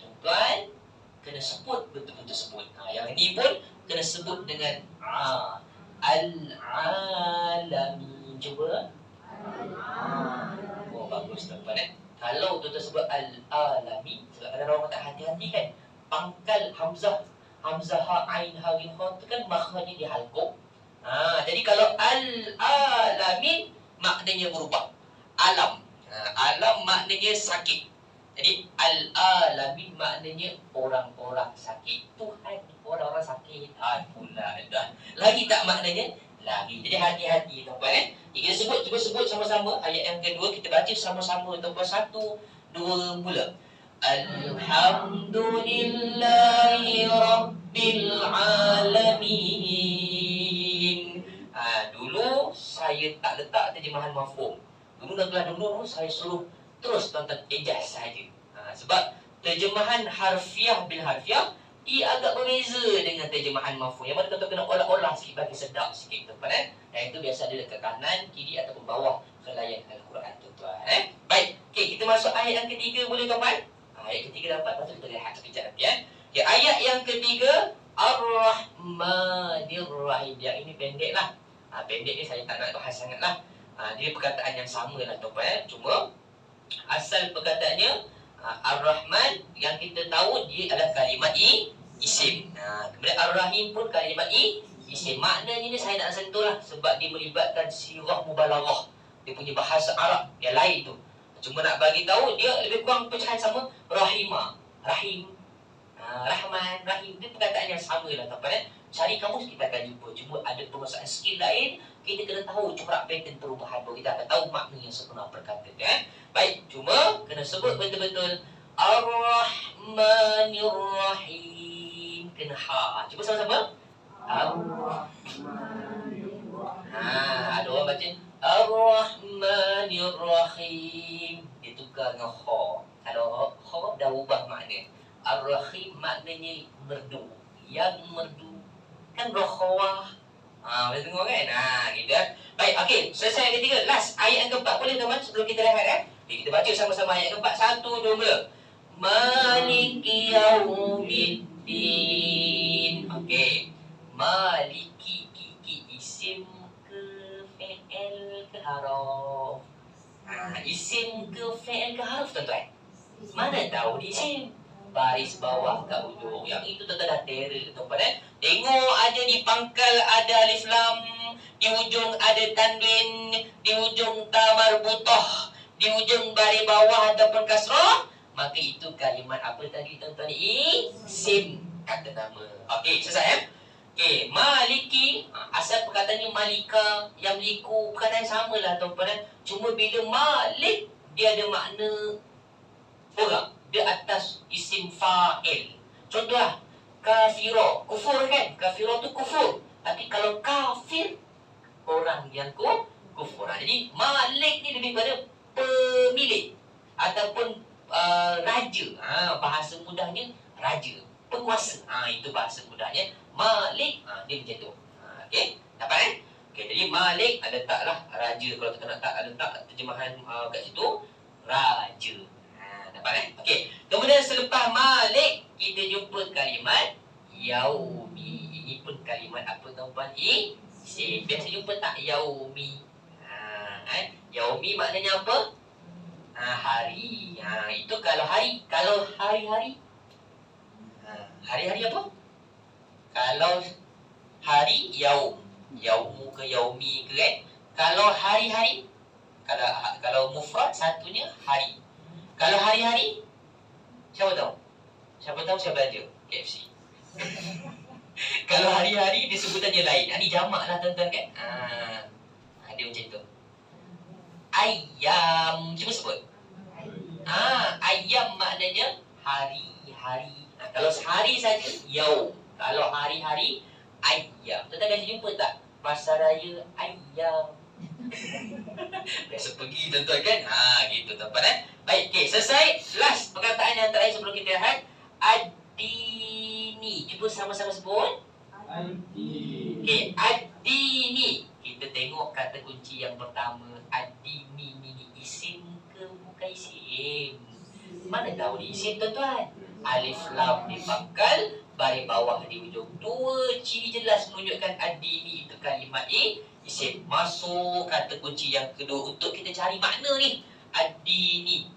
tuan-tuan kena sebut betul-betul sebut. Yang ini pun kena sebut dengan al-alamin. Cuba. Oh bagus tuan-tuan Kalau tuan-tuan sebut al-alamin, sebab kadang orang tak hati-hati kan, pangkal hamzah ha ain ha ghin kha tu kan makhrajnya dihalqum. Jadi kalau al-alamin maknanya berubah. Alam. Alam maknanya sakit. Jadi al-alamin maknanya orang-orang sakit. Tuhan, orang-orang sakit. Pula dah. Lagi tak maknanya? Lagi. Jadi hati-hati tuan-tuan Kita sebut, cuba sebut sama-sama ayat yang kedua, kita baca sama-sama tuan-tuan. 1, 2 mula. Alhamdulillahi Rabbil Alamin. Dulu saya tak letak terjemahan mafhum. Dulu saya suruh terus tuan-tuan ejaz saja. Sebab terjemahan harfiah bil harfiah ia agak berbeza dengan terjemahan mafhum. Yang mana tuan-tuan kena olah-olah sikit bagi sedap sikit tuan-tuan Dan itu biasa ada dekat kanan, kiri ataupun bawah kelayan Al-Quran tuan-tuan Baik, kita masuk ayat yang ketiga boleh tuan-tuan? Ayat ketiga dapat, lepas tu kita lihat sekejap nanti ayat yang ketiga, Ar-Rahmanir Rahim. Yang ini pendek lah. Pendek ni saya tak nak bahas sangat lah. Dia perkataan yang sama lah tuan-tuan Cuma asal perkataannya Ar-Rahman, yang kita tahu dia adalah kalimat isim. Kemudian Ar-Rahim pun kalimat isim. Maknanya ni saya nak sentuh lah, sebab dia melibatkan sirah mubalaghah. Dia punya bahasa Arab yang lain tu. Cuma nak bagi tahu dia lebih kurang pecahan sama. Rahimah, Rahim, Rahman, Rahim. Dia perkataan yang sama lah tuan-tuan Cari kamus kita akan jumpa. Cuma ada permasalahan skill lain, kita kena tahu corak pattern perubahan, baru kita akan tahu makna yang sebenar perkata Baik, cuma kena sebut betul-betul Ar-Rahmanir Rahim. Kena ha. Cuba sama-sama. Ada orang baca Ar-Rahmanir Rahim. Dia tukar dengan kha. Kalau kha dah ubah makna. Ar-Rahim maknanya merdu. Yang merdu kan rakhawah. Boleh tengok kan? Gitu Baik, okey. Selesai yang ketiga. Last, ayat yang keempat. Boleh teman sebelum kita rehat kita baca sama-sama ayat keempat. 1, 2 mula. Maliki yaumiddin. Okey. Maliki, kiki isim ke fi'il ke haraf. Isim ke fi'il ke haraf tuan-tuan? Mana tahu di isim? Baris bawah kat ujung. Yang itu tuan-tuan dah terror tuan-tuan Tengok ada di pangkal ada alif lam, di ujung ada tanwin, di ujung ta marbutah, di ujung baris bawah ataupun kasrah, maka itu kalimat apa tadi tuan-tuan? Isim, kata nama. Okey, selesai Okey, maliki, asal perkataannya malika, yang liku, perkataan sama lah tuan-tuan Cuma bila malik, dia ada makna orang. Dia atas isim fa'il. Contohlah, kafirah, kufur kan? Kafirah tu kufur. Tapi kalau kafir, orang yang kufur. Jadi malik ni lebih pada pemilik ataupun raja. Bahasa mudahnya raja, penguasa. Itu bahasa mudahnya. Malik, dia macam tu. Okey, dapat Okey, jadi malik ada taklah raja. Kalau kita nak tak ada tak terjemahan kat situ, raja. Dapat Okey. Kemudian selepas malik, kita jumpa kalimat yaumi. Ini pun kalimat apa tuan-tuan? Isim. Biasa jumpa tak yaumi? Yaumi maknanya apa? Hari. Itu kalau hari. Kalau hari-hari, hari-hari apa? Kalau hari, yaum. Yaumu ke yaumi ke kan? Kalau hari-hari, kalau mufrad satunya hari. Kalau hari-hari, siapa tahu? Siapa tahu saya belajar KFC. Kalau hari-hari dia sebutannya lain. Ini jamak lah tuan-tuan kan. Dia macam tu. Ayam. Cuba sebut. Ayam maknanya hari-hari. Kalau sehari saja, yaum. Kalau hari-hari, ayam. Tuan-tuan dah jumpa tak? Pasar raya ayam. Biasa pergi tuan-tuan kan. Gitu tuan-tuan Baik, okay, selesai. Last perkataan yang terakhir sebelum kita lihat. Adini. Cuba sama-sama sebut. Okay, adini. Kita tengok kata kunci yang pertama. Adini ni isim ke bukan isim? Mana tahu ni isim tuan-tuan? Alif lam di pangkal, baris bawah di ujung. Dua ciri jelas menunjukkan adini itu kalimat isim. Masuk kata kunci yang kedua untuk kita cari makna ni. Adini.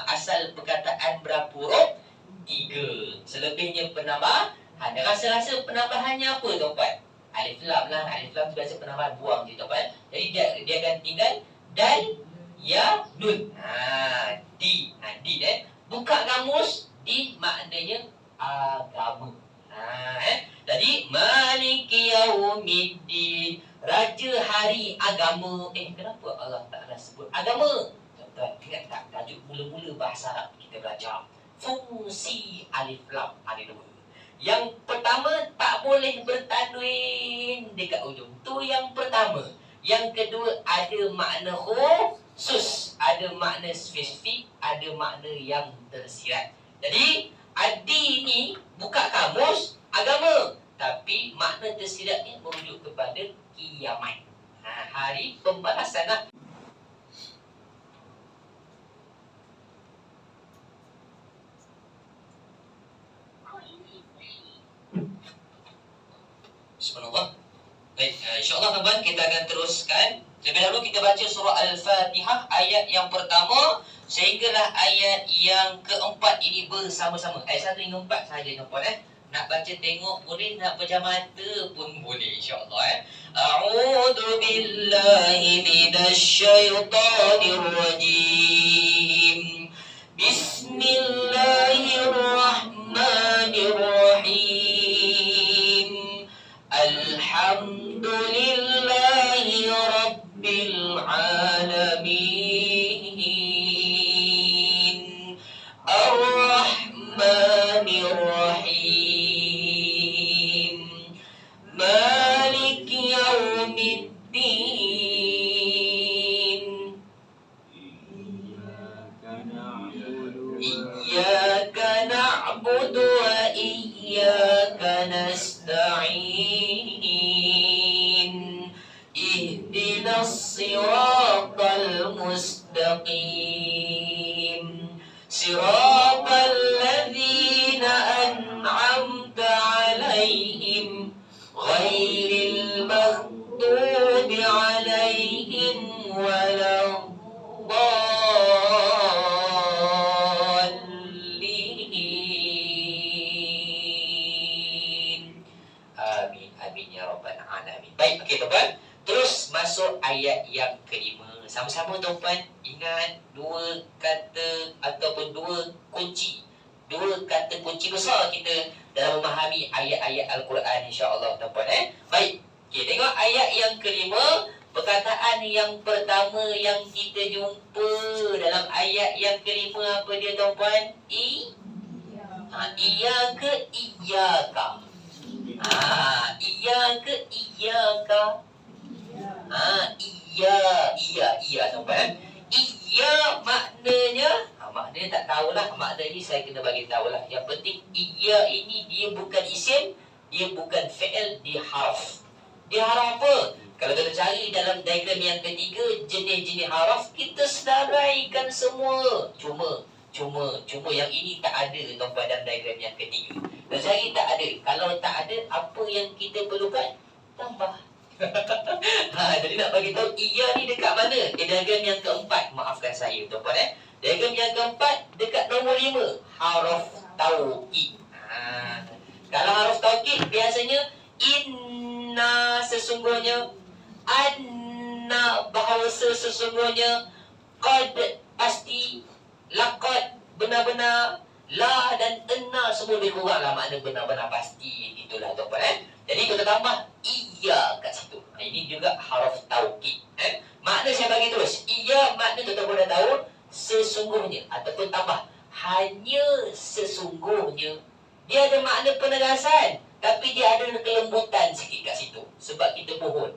Asal perkataan berapa huruf? 3. Selebihnya penambah. Dan rasa-rasa penambahannya apa tuan-puan? Alif lam lah. Alif lam biasa penambahan buang je tuan-puan. Jadi dia akan tinggal dan ya nun. Di. Di buka kamus. Di maknanya agama. Jadi Maliki Yaumiddin, Raja Hari Agama. Kenapa Allah Ta'ala sebut agama? Tuan-tuan ingat tak tajuk mula-mula bahasa Arab kita belajar? Fungsi alif lam ada 2. Yang pertama, tak boleh bertanwin dekat ujung. Tu yang pertama. Yang kedua, ada makna khusus, ada makna spesifik, ada makna yang tersirat. Jadi, adi ni buka kamus agama, tapi makna tersiratnya merujuk kepada kiamat. Hari pembalasan lah. Subhanallah. Baik, insyaAllah tuan-tuan kita akan teruskan. Lebih dahulu kita baca surah Al-Fatihah ayat yang pertama sehinggalah ayat yang keempat ini bersama-sama. Ayat 1 hingga 4 sahaja tuan-tuan Nak baca tengok boleh, nak pejam mata pun boleh insyaAllah A'udhu billahi minasyaitanir rajim. Bismillahirrahmanirrahim. Alhamdulillahi Rabbil Alamin. Ar-Rahmanir Rahim. Malik Yaumiddin. Iyyaka na'budu wa iyyaka nasta'in. Ihdinas siratal mustaqim. Siratal ladzina an'amta 'alaihim ghairil maghdubi 'alaihim waladdallin. Amin amin ya rabbal alamin. Baik, okey tuan-tuan. Terus masuk ayat yang kelima. Sama-sama tuan-tuan ingat dua kata ataupun dua kata kunci besar kita dalam memahami ayat-ayat Al-Quran insya-Allah tuan-tuan Baik. Okey, tengok ayat yang kelima. Perkataan yang pertama yang kita jumpa dalam ayat yang kelima apa dia tuan-tuan? Iyyaka iyyaka. Iyyaka iyyaka. Iya tuan-tuan. Iya maknanya maknanya tak tahulah. Makna ini saya kena bagi tahulah. Yang penting iya ini dia bukan isim, dia bukan fi'il, dia harf. Dia harf apa? Kalau kita cari dalam diagram yang ketiga, jenis-jenis harf kita sedaraikan semua. Cuma yang ini tak ada tuan-tuan dalam diagram yang ketiga. Kalau cari tak ada. Kalau tak ada, apa yang kita perlukan? Tambah. Jadi nak bagi tahu iya ni dekat mana? Diagram yang keempat. Maafkan saya tuan-tuan Diagram yang keempat dekat nombor 5, haruf taukid. Kalau haruf taukid biasanya inna sesungguhnya, anna bahawa sesungguhnya, qad pasti, laqad benar-benar, La dan enna semua lebih kurang lah makna benar-benar pasti. Itulah tuan-tuan. Jadi kita tambah iya kat situ. Ini juga haraf taukid. Makna saya bagi terus. Iya makna tuan-tuan dah tahu sesungguhnya. Ataupun tambah hanya sesungguhnya. Dia ada makna penegasan. Tapi dia ada kelembutan sikit kat situ. Sebab kita mohon.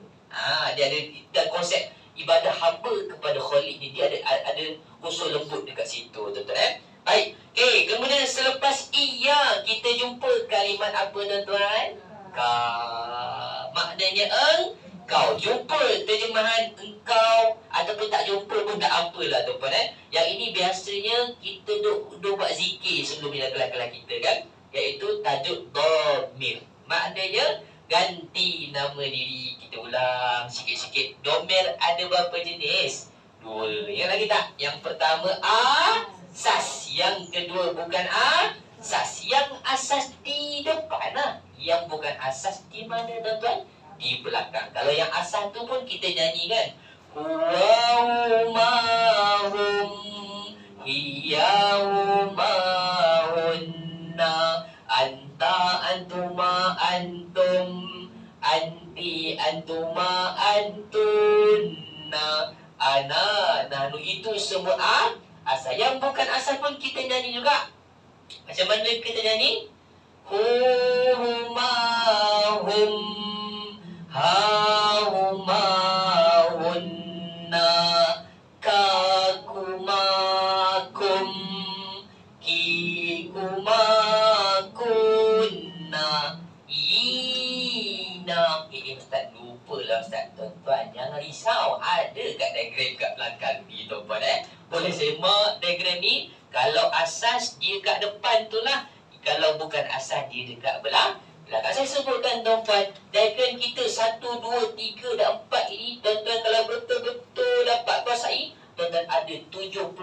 Dia ada dan konsep ibadah hamba kepada Khalik ni. Dia ada unsur lembut dekat situ tuan-tuan. Baik. Okay, kemudian selepas iya kita jumpa kalimat apa tuan-tuan? Maknanya engkau. Jumpa terjemahan engkau ataupun tak jumpa pun tak apalah tuan-tuan. Yang ini biasanya kita duk buat zikir sebelum bila kelas-kelas kita kan. Iaitu tajuk dhamir. Maknanya ganti nama diri. Kita ulang sikit-sikit. Dhamir ada berapa jenis? 2. Yang lagi tak? Yang pertama asas. Yang kedua bukan asas. Yang asas di depan lah. Yang bukan asas di mana tuan-tuan? Di belakang. Kalau yang asas tu pun kita nyanyi kan. Huwaumahum hiyaumahunna anta antuma antum anti antuma antunna ana nahnu. Itu semua asal. Yang bukan asal pun kita nyanyi juga. Macam mana kita nyanyi? Humahum haumahunna kakumakum kikumakunna ina. Ustaz lupa lah Ustaz. Tuan-tuan jangan risau. Ada kat diagram kat belakang ni tuan-tuan. Boleh semak diagram ni. Kalau asas dia kat depan tu lah. Kalau bukan asas dia dekat belakang. Saya sebutkan tuan-tuan, diagram kita 1, 2, 3 dan 4 ini, tuan-tuan kalau betul-betul dapat kuasai, tuan-tuan ada 70%,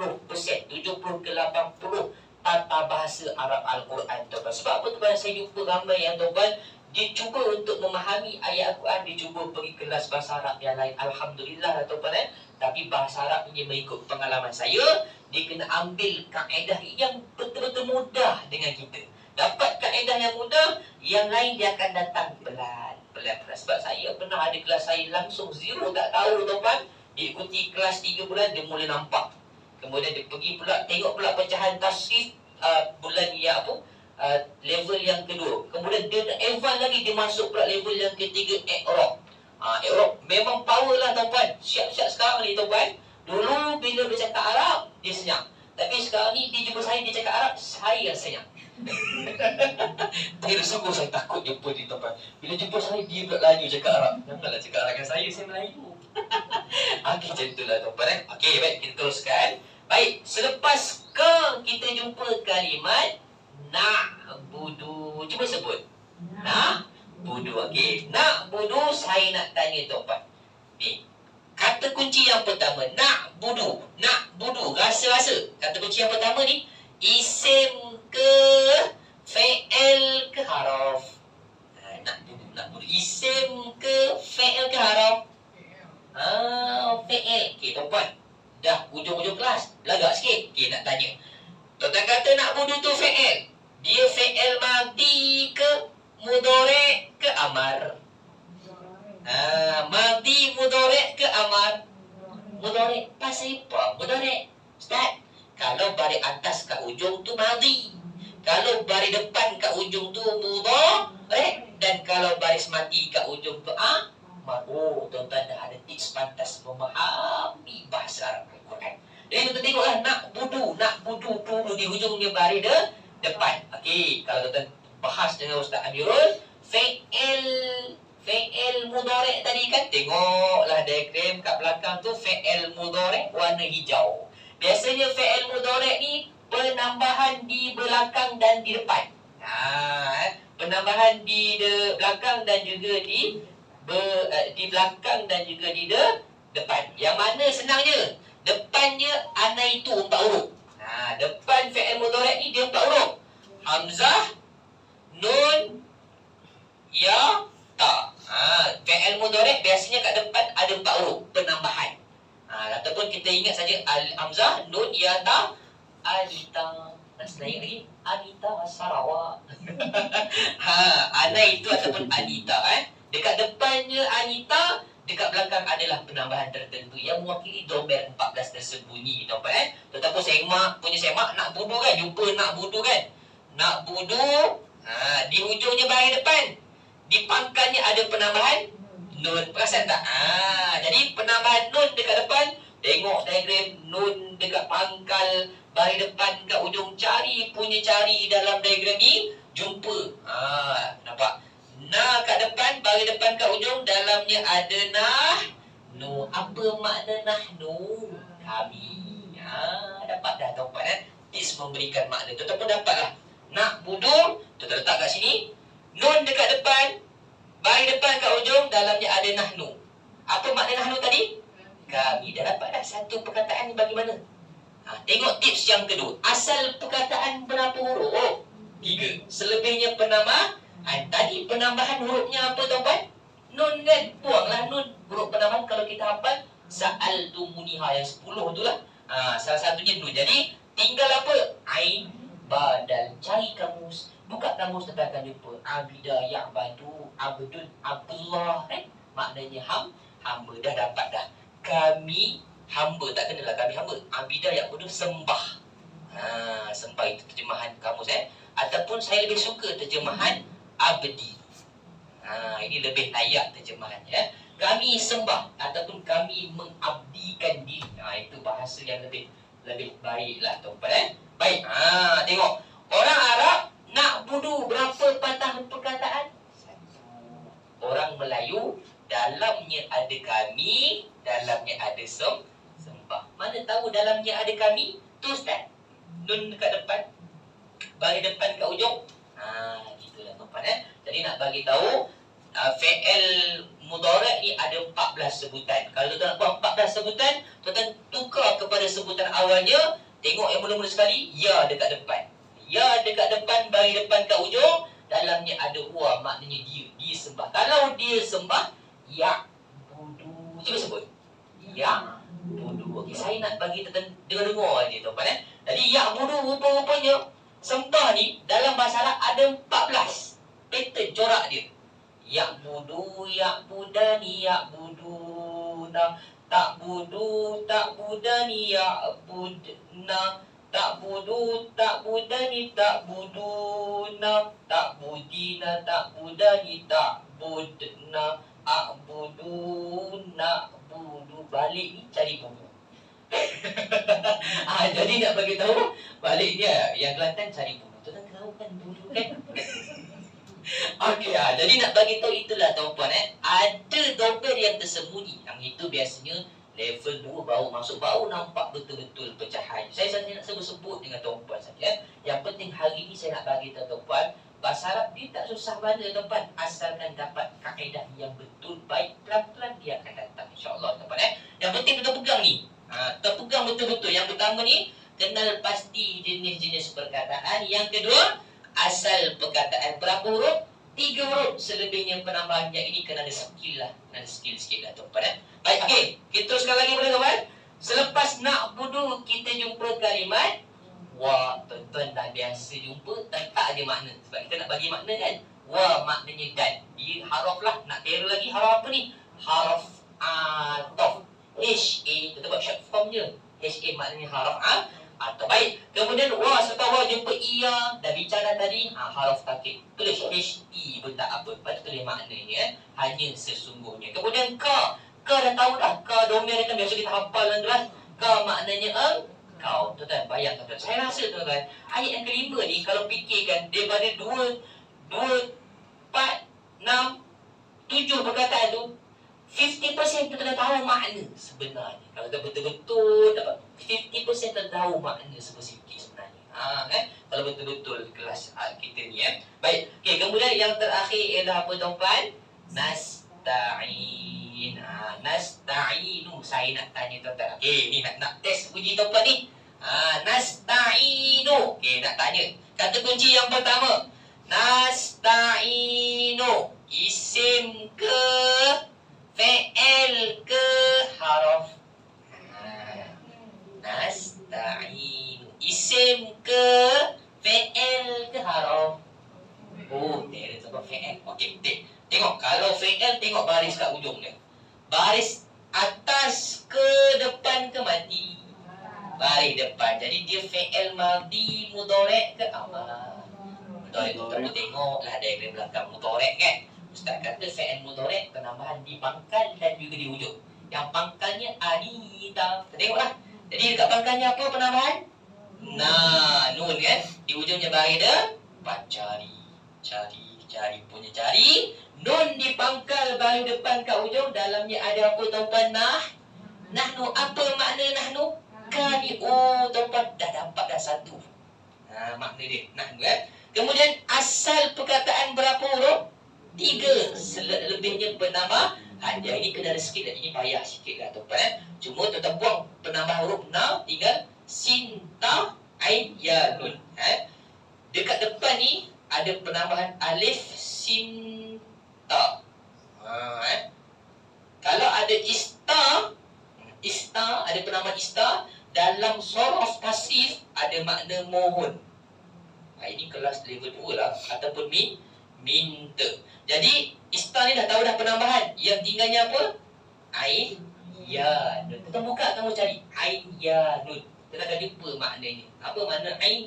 70 ke 80 tata bahasa Arab Al-Quran tuan-tuan. Sebab apa tuan-tuan, saya jumpa ramai yang tuan-tuan, dia cuba untuk memahami ayat Al-Quran, dia cuba pergi kelas bahasa Arab yang lain. Alhamdulillah tuan-tuan. Tapi bahasa Arab ini mengikut pengalaman saya, dia kena ambil kaedah yang betul-betul mudah dengan kita. Dapat kaedah yang mudah, yang lain dia akan datang pelan-pelan. Sebab saya pernah ada kelas saya langsung zero, tak tahu tuan-tuan. Dia ikuti kelas 3 bulan, dia mula nampak. Kemudian dia pergi pula, tengok pula pecahan tasrif bulan yang level yang kedua. Kemudian dia advance lagi, dia masuk pula level yang ketiga, i'rab. I'rab memang power lah tuan-tuan. Siap-siap sekarang ni tuan-tuan. Dulu bila dia cakap Arab, dia senyap. Tapi sekarang ni dia jumpa saya, dia cakap Arab, saya senyap. Tapi sungguh saya takut jumpa dia tuan-tuan. Bila jumpa saya, dia pula laju cakap Arab. Janganlah cakap Arab dengan saya Melayu. Okey, macam itulah tuan-tuan. Okey, baik, kita teruskan. Baik, selepas kita jumpa kalimat na'budu. Cuba sebut. Na'budu. Okey, na'budu, saya nak tanya tuan-tuan. Ni, kata kunci yang pertama, na'budu. Na'budu, rasa-rasa. Kata kunci yang pertama ni, isim ke fi'il ke haraf? Na'budu. Isim ke fi'il ke haraf? Fi'il. Okey, tuan-tuan. Dah hujung-hujung kelas. Belagak sikit. Okey, nak tanya. Tuan-tuan kata na'budu tu fi'il. Dia fi'il madhi ke mudhari' ke amar? Madhi mudhari' ke amar? Mudhari'. Pasal apa mudhari'? Ustaz, kalau baris atas kat ujung tu madhi. Kalau baris depan kat ujung tu mudhari'. Dan kalau baris mati kat ujung tu amar. Oh, tuan-tuan dah ada tips pantas memahami bahasa Arab Al-Quran. Jadi tuan-tuan tengoklah, na'budu tu di hujungnya baris depan. Okey, kalau tuan-tuan bahas dengan Ustaz Amirul, fi'il mudhari' tadi kan, tengoklah diagram kat belakang tu, fi'il mudhari' warna hijau. Biasanya fi'il mudhari' ni penambahan di belakang dan di depan. Penambahan di belakang dan juga di belakang dan juga di depan. Yang mana senangnya? Depannya ana itu 4 huruf. Depan fi'il mudhari' ni dia 4 huruf. Hamzah, nun, ya, ta. Fi'il mudhari' biasanya kat depan ada 4 huruf penambahan. Ataupun kita ingat saja al-hamzah, nun, ya, ta, alita. Nas lain lagi Anita Sarawak. Ana itu ataupun Anita dekat depannya Anita, dekat belakang adalah penambahan tertentu yang mewakili domain 14 tersembunyi, tuan-tuan. Tetapi semak punya semak nak budu kan, jumpa nak budu kan. Nak budu, di hujungnya bahagian depan, di pangkalnya ada penambahan nun. Perasan tak? Jadi penambahan nun dekat depan, tengok diagram nun dekat pangkal bahagian depan kat ujung, cari dalam diagram ni, jumpa. Nampak? Na kat depan, bahagian depan kat ujung, dalamnya ada nu. Apa makna nahnu? Kami. Dapat dah tuan-tuan. Is memberikan makna. Tetapi dapatlah. Nak budu, kita letak kat sini. Nun dekat depan, bahagian depan kat ujung, dalamnya ada nahnu. Apa makna nahnu tadi? Kami. Dah dapat dah satu perkataan ni bagaimana? Tengok tips yang kedua. Asal perkataan berapa huruf? 3. Selebihnya penambah. Tadi penambahan hurufnya apa tuan-tuan? Nun kan? Buanglah nun. Huruf penambahan kalau kita hafal Sa'altumuniha yang 10 tu lah. Salah satunya nun. Jadi tinggal apa? Ain, badal. Cari kamus. Buka kamus, kita akan jumpa Abida, Ya'badu, Abdun, Abdullah. Maknanya hamba. Dah dapat dah. Kami hamba, tak kenalah kami hamba. Abida, Ya'badu, sembah. Sembah itu terjemahan kamus. Ataupun saya lebih suka terjemahan abdi. Ini lebih layak terjemahannya. Kami sembah ataupun kami mengabdikan diri. Itu bahasa yang lebih baiklah tuan-tuan. Baik. Tengok. Orang Arab nak budu berapa patah perkataan? 1. Orang Melayu dalamnya ada kami, dalamnya ada sembah. Mana tahu dalamnya ada kami? Tu Ustaz. Nun dekat depan, bahagian depan kat ujung. Gitulah tuan-tuan. Jadi nak bagi tahu fi'il mudhari' ni ada 14 sebutan. Kalau tuan nak buat 14 sebutan, tuan tukar kepada sebutan awalnya. Tengok yang mula-mula sekali, ya dekat depan. Ya dekat depan, bahagian depan kat ujung, dalamnya ada wa, maknanya dia sembah. Kalau dia sembah, ya budu. Cuba sebut. Ya budu. Okey, saya nak bagi dengar aja tuan-tuan. Jadi ya budu rupa-rupanya sembah ni dalam bahasa Arab ada 14 pattern corak dia. Ya'budu, ya'budani, ya'buduna, ta'budu, ta'budani, ya'budna, ta'budu, ta'budani, ta'buduna, ta'budina, ta'budani, ta'budna, a'budu, na'budu. Balik ni cari budu. Jadi nak bagi tahu baliknya yang Kelantan cari budu. Tuan tahu kan budu kan? Okey, jadi nak bagi tahu itulah tuan-tuan. Ada domain yang tersembunyi. Yang itu biasanya level 2 baru nampak betul-betul pecahan. Saya nak sebut dengan tuan-tuan saja. Yang penting hari ini saya nak bagi tahu tuan-tuan, bahasa Arab dia tak susah mana tuan-tuan, asalkan dapat kaedah yang betul, baik pelan-pelan dia akan datang insya-Allah tuan-tuan. Yang penting kita pegang ni. Terpegang betul-betul. Yang pertama ni, kenal pasti jenis-jenis perkataan. Yang kedua, asal perkataan. Berapa huruf? 3 huruf. Selebihnya penambahannya ini kena ada skill lah. Kena ada skill sikit lah tuan-tuan. Baik, okey. Kita teruskan lagi boleh tuan-tuan? Selepas nak budu, kita jumpa kalimat wa. Tuan-tuan dah biasa jumpa, letak je makna. Sebab kita nak bagi makna kan. Wa maknanya dan. Dia haraf lah. Nak kira lagi haraf apa ni? Haraf atof. HA, kita buat short form je. HA maknanya haraf atau. Baik. Kemudian wa serta wa jumpa iya. Dah bicara tadi, haraf takkid. Tulis HE pun tak apa. Lepas tu tulis maknanya. Hanya sesungguhnya. Kemudian ka. Ka dah tahu dah. Ka domain kan biasa kita hafal dan jelas. Ka maknanya engkau. Tuan-tuan bayangkan tuan. Saya rasa tuan-tuan, ayat yang kelima ni kalau fikirkan daripada 2, 4, 6, 7 perkataan tu, 50% kita dah tahu makna sebenarnya. Kalau kita betul-betul dapat 50% dah tahu makna spesifik sebenarnya. Kalau betul-betul kelas kita ni Baik. Okey, kemudian yang terakhir ialah apa tuan-tuan? Nasta'in. Nasta'inu. Saya nak tanya tuan-tuan. Okey, ni nak test uji tuan-tuan ni. Nasta'inu. Okey, nak tanya. Kata kunci yang pertama. Nasta'inu. Isim ke fi'il ke haraf? Nasta'inu. Isim ke baris depan. Jadi dia fi'il madhi mudhari' ke amal. Mudhari' tu tengoklah diagram belakang mudhari' kan. Ustaz kata fi'il mudhari' penambahan di pangkal dan juga di hujung. Yang pangkalnya anita. Tengoklah. Jadi dekat pangkalnya apa penambahan? Nah, nun kan. Di hujungnya baris depan. Cari punya cari. Nun di pangkal baris depan kat hujung. Dalamnya ada apa tuan-tuan? Nahnu. Apa makna nahnu? Kami. Oh tuan-tuan dah dapat dah satu. Makna dia nahnu kan. Kemudian asal perkataan berapa huruf? 3. Lebihnya penambah. Yang ini kena ada sikit dah. Ini payah sikit lah tuan-tuan. Cuma tuan-tuan buang penambah huruf na. Tinggal sin, ta, ain, ya, nun. Dekat depan ni ada penambahan alif, sin, ta. Kalau ada ista, ada penambahan ista. Dalam sorof tasrif ada makna mohon. Ini kelas level 2 lah. Ataupun minta. Jadi ista ni dah tahu dah penambahan. Yang tinggalnya apa? Ain, ya, nun. Kita buka kamu cari ain, ya, nun. Kita akan jumpa maknanya. Apa makna ain?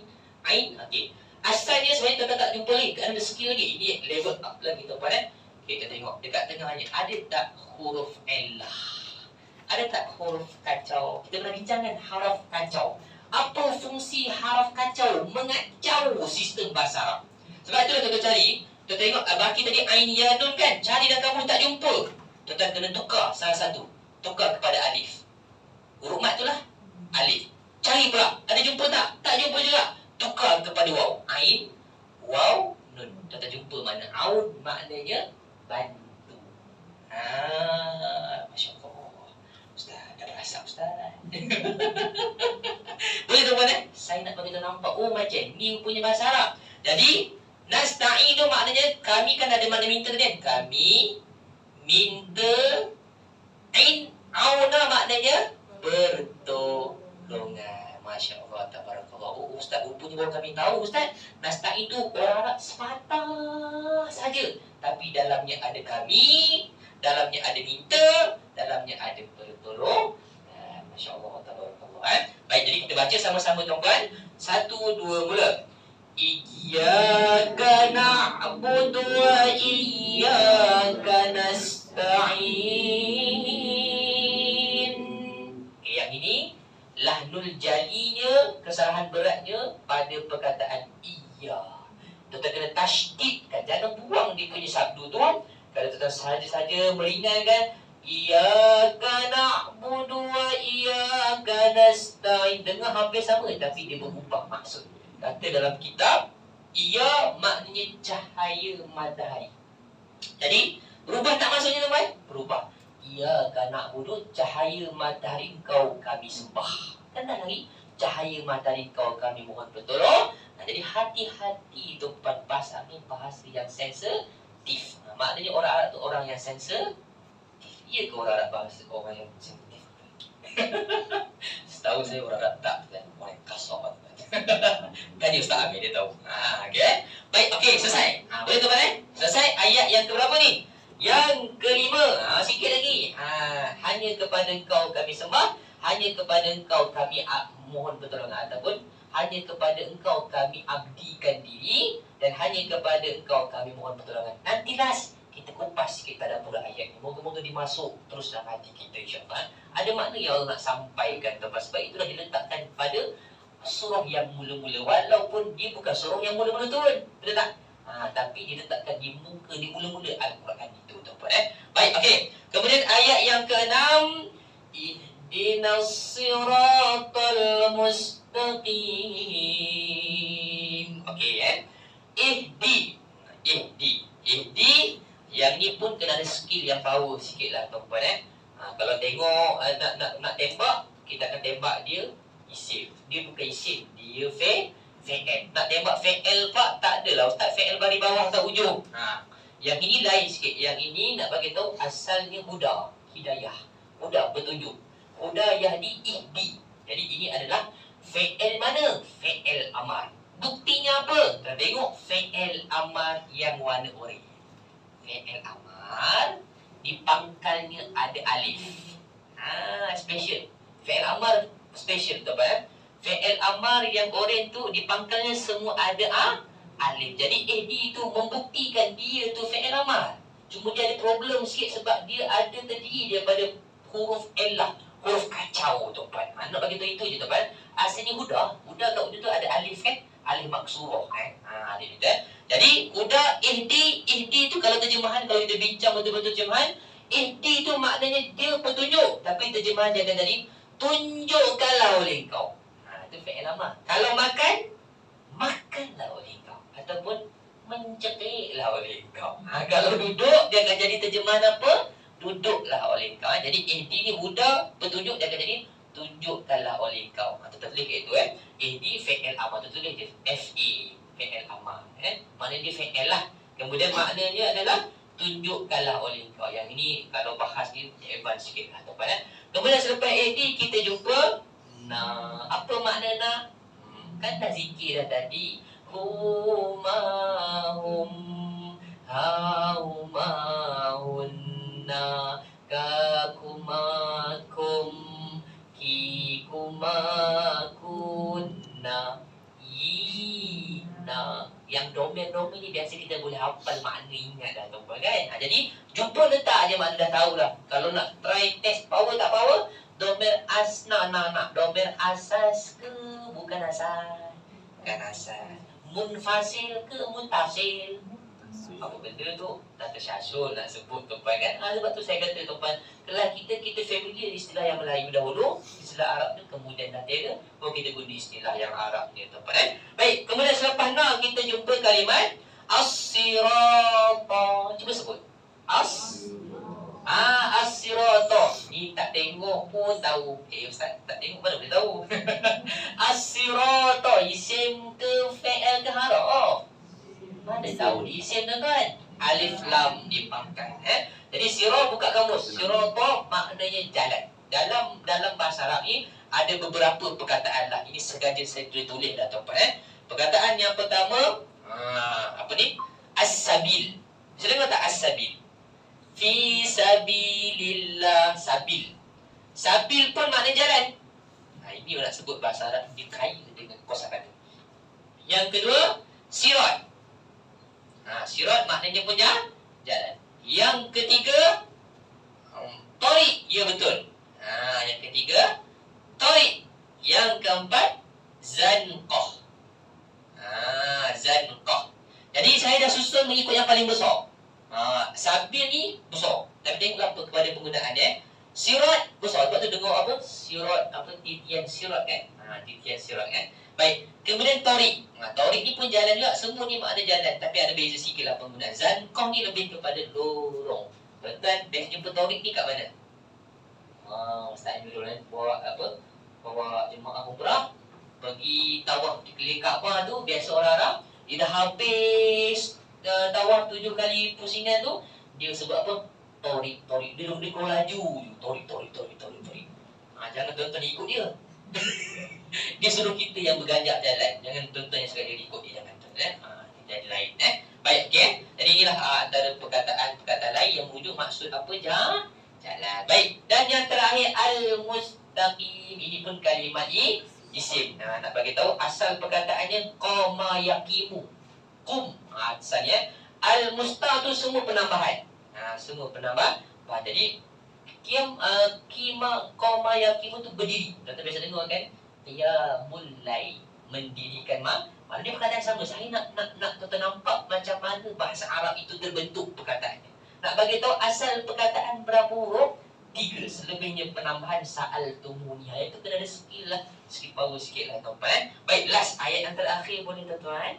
Okey. Asalnya sebenarnya kita tak jumpa lagi. Kerana ada skill lagi. Ini level up lagi tuan-tuan. Kita tengok dekat tengahnya. Ada tak huruf illah? Ada tak huruf kacau? Kita pernah bincangkan huruf kacau. Apa fungsi huruf kacau? Mengacau sistem bahasa Arab. Sebab itulah kita cari. Kita tengok baki tadi ain, ya, nun kan. Cari dan kamu tak jumpa. Kita kena tukar salah satu. Tukar kepada alif. Huruf mat itulah alif. Cari pula. Ada jumpa tak? Tak jumpa juga. Tukar kepada waw. Ain, waw, nun. Kita jumpa mana aun maknanya bantu. Masya Allah. Ustaz, dah berasa Ustaz. Boleh tuan-tuan Saya nak bagi tuan nampak. Oh macam ni punya bahasa Arab. Jadi nasta'inu maknanya kami kan ada makna minta tadi kan. Kami minta. Ain, auna maknanya pertolongan. Masya Allah, tabarakallah. Oh Ustaz, rupanya baru kami tahu Ustaz. Nasta'in itu orang Arab sepatah saja. Tapi dalamnya ada kami, dalamnya ada minta, dalamnya ada pertolong. Masya Allah, tabarakallah. Baik, jadi kita baca sama-sama tuan-tuan. 1, 2, mula. Iyyaka na'budu wa iyyaka nasta'in. Yang ini lahnul jalinya, kesalahan beratnya pada perkataan iya. Tuan-tuan kena tasydidkan. Jangan buang dia punya sabdu tu. Kalau tuan-tuan saja-saja meringankan, iyyaka na'budu wa iyyaka nasta'in, dengar hampir sama tapi dia berubah maksud. Kata dalam kitab, iya maknanya cahaya matahari. Jadi berubah tak maksudnya tuan-tuan? Berubah. Iyyaka na'budu, cahaya matahari kau kami sembah. Dan lagi, cahaya matahari kau kami mohon pertolong. Jadi hati-hati tuan bahasa ni bahasa yang sensitif. Maknanya orang Arab tu orang yang sensitif. Iya ke orang Arab bahasa orang yang sensitif? Setahu saya orang Arab tak kan? Orang yang kasar. Kan Ustaz Amir dia tahu. Okay. Baik, okey, selesai. Boleh tuan-tuan selesai ayat yang keberapa ni? Yang kelima. Sikit lagi. Hanya kepada engkau kami sembah, hanya kepada engkau kami mohon pertolongan, ataupun hanya kepada engkau kami abdikan diri, dan hanya kepada engkau kami mohon pertolongan. Nanti last kita kupas sikit pada pula ayat ni. Moga-moga dimasuk terus dalam hati kita, insya-Allah. Ada makna yang Allah nak sampaikan. Sebab itulah diletakkan pada surah yang mula-mula, walaupun dia bukan surah yang mula-mula turun, betul tak? Tapi diletakkan di muka, di mula-mula Al-Quran itu, tuan-tuan. Baik, okey. Kemudian ayat yang ke-6, ihdinas siratal mustaqim. Okey, ihdi. Yang ni pun kena ada skill yang power sikit lah, tuan-tuan. Kalau tengok nak tembak, kita akan tembak dia isim. Dia bukan isim, dia fi'il. Nak tembak fi'il pak, tak adalah Ustaz, fi'il bagi bawah tak ujung. Yang ini lain sikit. Yang ini nak bagi tahu asalnya huda, hidayah. Huda, petunjuk. Huda yahdi ihdi. Jadi ini adalah fi'il mana? Fi'il amar. Buktinya apa? Kita tengok fi'il amar yang warna oranye. Fi'il amar di pangkalnya ada alif. Special. Fi'il amar special tuan-tuan. Fi'il amar yang oren tu di pangkalnya semua ada alif. Jadi ihdi itu membuktikan dia tu fi'il amar. Cuma dia ada problem sikit sebab dia ada terdiri daripada huruf illah, huruf kacau tuan-tuan. Nak bagi tahu itu je tuan-tuan. Asalnya huda kat huda tu ada alif kan? Alif maksurah kan? Alif tu. Jadi huda ihdi tu kalau terjemahan, kalau kita bincang betul-betul terjemahan, ihdi tu maknanya dia petunjuk, tapi terjemahan dia akan jadi tunjukkanlah oleh kau. Itu fi'il amar. Kalau makan, makanlah oleh kau. Ataupun mencekiklah oleh kau. Kalau duduk, dia akan jadi terjemahan apa? Duduklah oleh kau. Jadi ihdi ni huda, petunjuk, dia akan jadi tunjukkanlah oleh kau. Tertulis kat itu ihdi fi'il amar. Tertulis je FE, fi'il amar. Maknanya dia fi'il lah. Kemudian maknanya adalah tunjukkanlah oleh kau. Yang ini kalau bahas ni advance sikit lah tuan-tuan. Kemudian selepas ihdi kita jumpa na. Apa makna na? Kan dah zikir dah tadi. Humahum haumahunna kakumakum kikumakunna yina. Yang domain-domain ni biasa kita boleh hafal makna, ingat dah tuan-tuan kan. Jadi jumpa letak je makna dah tahu dah. Kalau nak try test power tak power, domain asna nak domain asas ke bukan asas? Bukan asas. Munfasil ke muntasil? Apa benda tu? Tak tersyasul nak sebut tuan-tuan kan. Sebab tu saya kata tuan-tuan, kalau kita familiar istilah yang Melayu dahulu, istilah Arab tu kemudian dah tiada, baru kita guna istilah yang Arab ni tuan-tuan. Baik, kemudian selepas na kita jumpa kalimat as-sirata. Cuba sebut. As-sirata. Ni tak tengok pun tahu. Ustaz, tak tengok mana boleh tahu. As-sirata isim ke fi'il ke haraf? Mana tahu di isim tuan-tuan. Alif lam di pangkal. Jadi sirah buka kamus. Sirata maknanya jalan. Dalam bahasa Arab ni ada beberapa perkataan lah. Ini sengaja saya tulis dah tuan-tuan. Perkataan yang pertama, apa ni? As-sabil. Bisa dengar tak as-sabil? Fi sabilillah. Sabil. Sabil pun makna jalan. Ini nak sebut bahasa Arab dia kaya dengan kosakata. Yang kedua, sirat. Sirat maknanya punya jalan. Yang ketiga, tariq. Ya betul. Yang ketiga, tariq. Yang keempat, zanqah. Zanqah. Jadi saya dah susun mengikut yang paling besar. Sabil ni besar. Tapi tengoklah kepada penggunaan dia. Sirat besar. Sebab tu dengar apa? Sirat, apa? Titian sirat kan? Titian sirat kan? Baik. Kemudian tariq. Tariq ni pun jalan juga. Semua ni makna jalan. Tapi ada beza sikit lah penggunaan. Zanqah ni lebih kepada lorong. Tuan-tuan, best jumpa tariq ni kat mana? Ustaz Amirul bawa apa? Bawa jemaah umrah pergi tawaf di keliling Kaabah tu. Biasa orang Arab, dia dah habis tawaf 7 kali pusingan tu, dia sebut apa? Tariq. Dia kau laju. Tariq. Jangan tuan-tuan ikut dia. Dia suruh kita yang berganjak jalan. Jangan tuan-tuan yang sekadar ikut dia. Jangan tuan-tuan. Kita ada lain. Baik, okey. Jadi inilah antara perkataan lain yang wujud maksud apa? Jalan. Baik. Dan yang terakhir, al-mustaqim. Ini pun kalimat isim. Nak bagi tahu asal perkataannya qama yaqimu. Qum. Asalnya al-musta tu semua penambahan. Semua penambah. Jadi kima qama yaqimu tu berdiri. Tuan-tuan biasa dengar kan? Ya mulai mendirikan maknanya perkataan sama. Saya nak tuan-tuan nampak macam mana bahasa Arab itu terbentuk perkataannya. Nak bagi tahu asal perkataan berapa huruf? 3. Selebihnya penambahan sa'al tumuni. Ayat tu kena ada skill lah. Skill power sikit lah tuan-tuan. Baik, last ayat yang terakhir boleh tuan-tuan.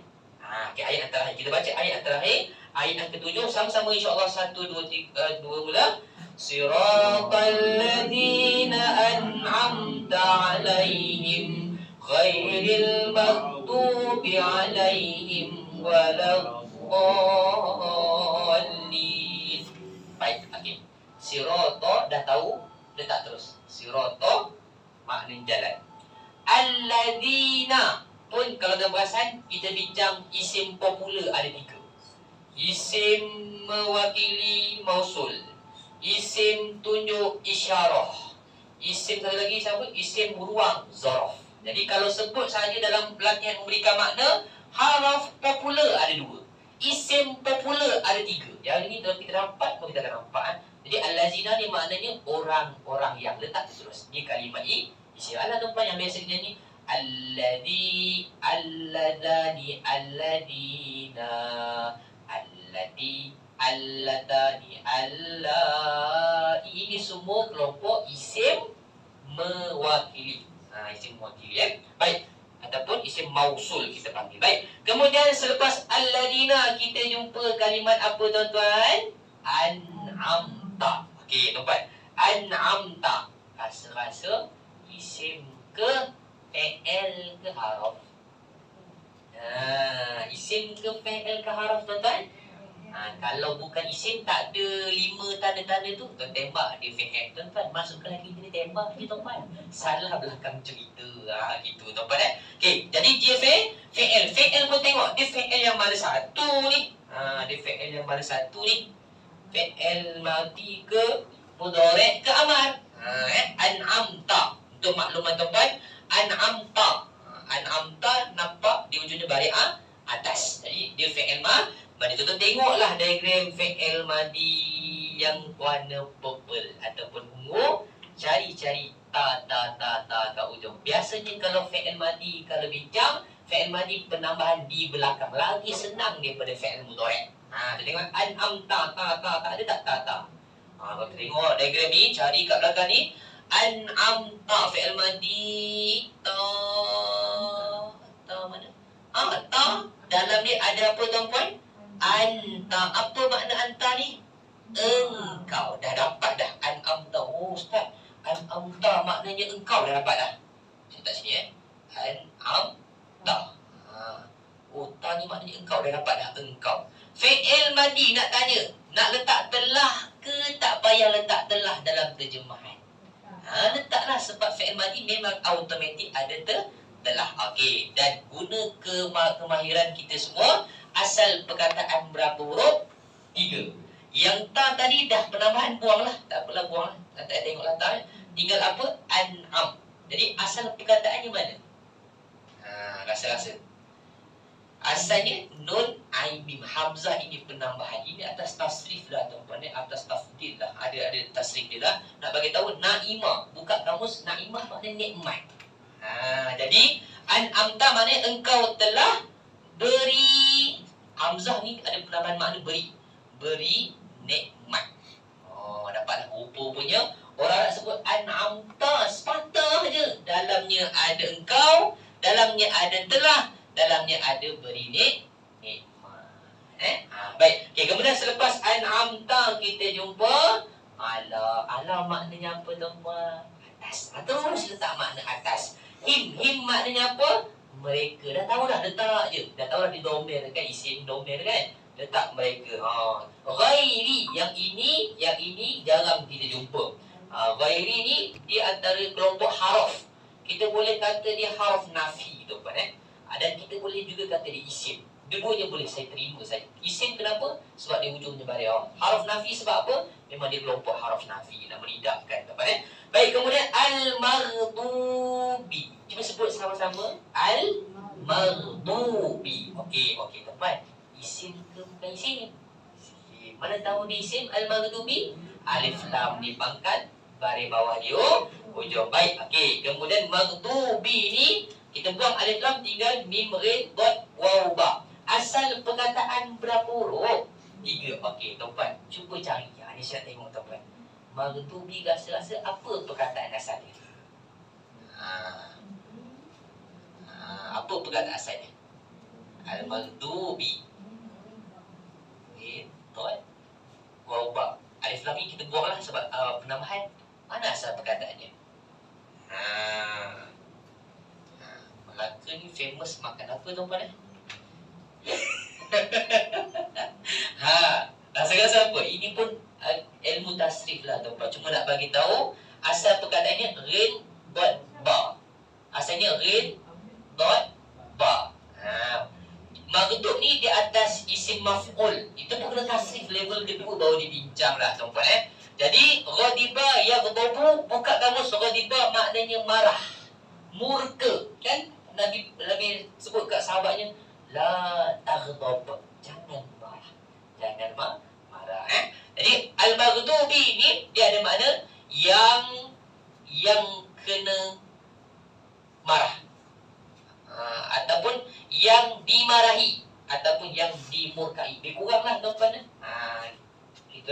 Okay, ayat yang terakhir. Kita baca ayat yang terakhir. Ayat yang ke-7. Sama-sama insyaAllah 1, 2, 3, 2 mula. Siratal ladhina an'amta alaihim ghairil maghdubi alaihim waladdallin. Baik, okey. Sirata dah tahu, letak terus. Sirata maknanya jalan. Alladzina pun kalau dalam perasan kita bincang isim popular ada 3. Isim mewakili mausul, isim tunjuk isyarah, Isim satu lagi siapa? Isim ruang, zaraf. Jadi kalau sebut saja dalam latihan memberikan makna, haraf popular ada 2. Isim popular ada 3. Yang ini kalau kita dapat pun kita akan nampak. Jadi allazina ni maknanya orang-orang yang, letak terus. Ni kalimat ini isim. Allah tuan yang biasa kita ni alladhi, alladhani, alladhina, alladhi, alladhani, Allah. Ini semua kelompok isim mewakili. Isim mewakili ya. Baik. Ataupun isim mausul kita panggil. Baik. Kemudian selepas alladina kita jumpa kalimat apa tuan-tuan? An'amta. Okey, tuan-tuan. An'amta. Rasa-rasa isim ke fi'il ke haraf? Isim ke fi'il ke haraf tuan-tuan? Kalau bukan isim tak ada 5 tanda-tanda tu, tuan tembak dia fi'il. Tuan-tuan masukkan lagi dia tembak je tuan-tuan. Salah belakang cerita. Gitu tuan-tuan Okey, jadi dia fi'il. Fi'il pun tengok dia fi'il yang mana satu ni. Dia fi'il yang mana satu ni. Fi'il madi ke mudhari' ke amar. An'amta. Untuk makluman tuan-tuan, an'amta. An'amta nampak di ujungnya bari'ah atas. Jadi dia fi'il madi. Tuan-tuan tengoklah diagram fi'il madi yang warna purple ataupun ungu. Cari-cari ta kat ujung. Biasanya kalau fi'il madi, kalau bincang, fi'il madi penambahan di belakang. Lagi senang daripada fi'il mudhari'. Kita tengok an'amta, ta ada tak ta? Kalau kita tengok diagram ni, cari kat belakang ni. An'amta fi'il madi. Ta mana? Ta. Dalam ni ada apa tuan-puan? Anta. Apa makna anta ni? Engkau. Dah dapat dah. An'amta. Oh Ustaz, an'amta maknanya engkau dah dapat dah. Saya letak sini An'amta. Oh, ta ni maknanya engkau dah dapat dah. Engkau. Fi'il madi nak tanya, nak letak telah ke tak payah letak telah dalam terjemahan? Letaklah sebab fi'il madi memang automatik ada telah. Okey, dan guna kemahiran kita semua, asal perkataan berapa huruf? 3. Yang ta tadi dah penambahan, buanglah. Tak apalah, buanglah. Tak tengoklah ta. Tinggal apa? An'am. Jadi asal perkataannya mana? Rasa-rasa. Asalnya nun ain mim hamzah ini penambahan. Ini atas tasrif lah tuan-tuan, atas tafdil lah. Ada tasrif dia lah. Nak bagi tahu naimah. Buka kamus, naimah maknanya nikmat. Jadi an'amta maknanya engkau telah beri. Hamzah ni ada penambahan makna beri. Beri nikmat. Dapatlah rupa-rupanya orang nak sebut an'amta sepatah je. Dalamnya ada engkau, dalamnya ada telah, dalamnya ada beri nikmat. Baik. Okay, kemudian selepas an'amta kita jumpa ala maknanya apa tuan-tuan? Atas. Terus letak makna atas. Him maknanya apa? Mereka. Dah tahu dah, letak je. Dah tahu dah di domir kan, isim domir kan. Letak mereka. Ghairi, yang ini jarang kita jumpa. Ghairi ni dia antara kelompok haraf. Kita boleh kata dia haraf nafi tuan-tuan dan kita boleh juga kata dia isim. Dua-duanya boleh saya terima saja. Isim kenapa? Sebab dia ujungnya bari'ah. Haraf nafi sebab apa? Memang dia kelompok haraf nafi, nak menidakkan tuan-tuan Baik, kemudian al-maghdubi. Cuba sebut sama-sama. Al-maghdubi. Okey tuan-tuan. Isim ke bukan isim? Mana tahu dia isim al-maghdubi? Alif lam ni pangkat, baris bawah dia ujung. Baik, okey. Kemudian maghdubi ni kita buang alif lam, tinggal mim, rin, dot, waw, ba. Asal perkataan berapa huruf? 3. Okey, tuan-tuan, cuba cari. Ni saya tengok tuan-tuan. Maghdubi rasa-rasa apa perkataan asalnya? Apa perkataan asalnya? Al-maghdubi. Dot, waw, ba. Alif lam ni kita buanglah sebab penambahan. Mana asal perkataannya? Melaka ni famous makan apa tuan-tuan Rasa-rasa apa? Ini pun ilmu tasrif lah tuan-tuan. Cuma nak bagi tahu asal perkataannya rin dot ba. Asalnya rin dot ba. Maghdub ni di atas isim maf'ul. Itu pun kena tasrif level kedua baru dibincang lah tuan-tuan Jadi ghadiba yaghdabu, buka kamus ghadiba maknanya marah, murka, kan? Nabi sebut kat sahabatnya, la taghdab, jangan marah. Jangan marah. Jadi al-maghdubi ni dia ada makna yang kena marah. Ataupun yang dimarahi, ataupun yang dimurkai. Lebih kuranglah tuan-tuan. Gitu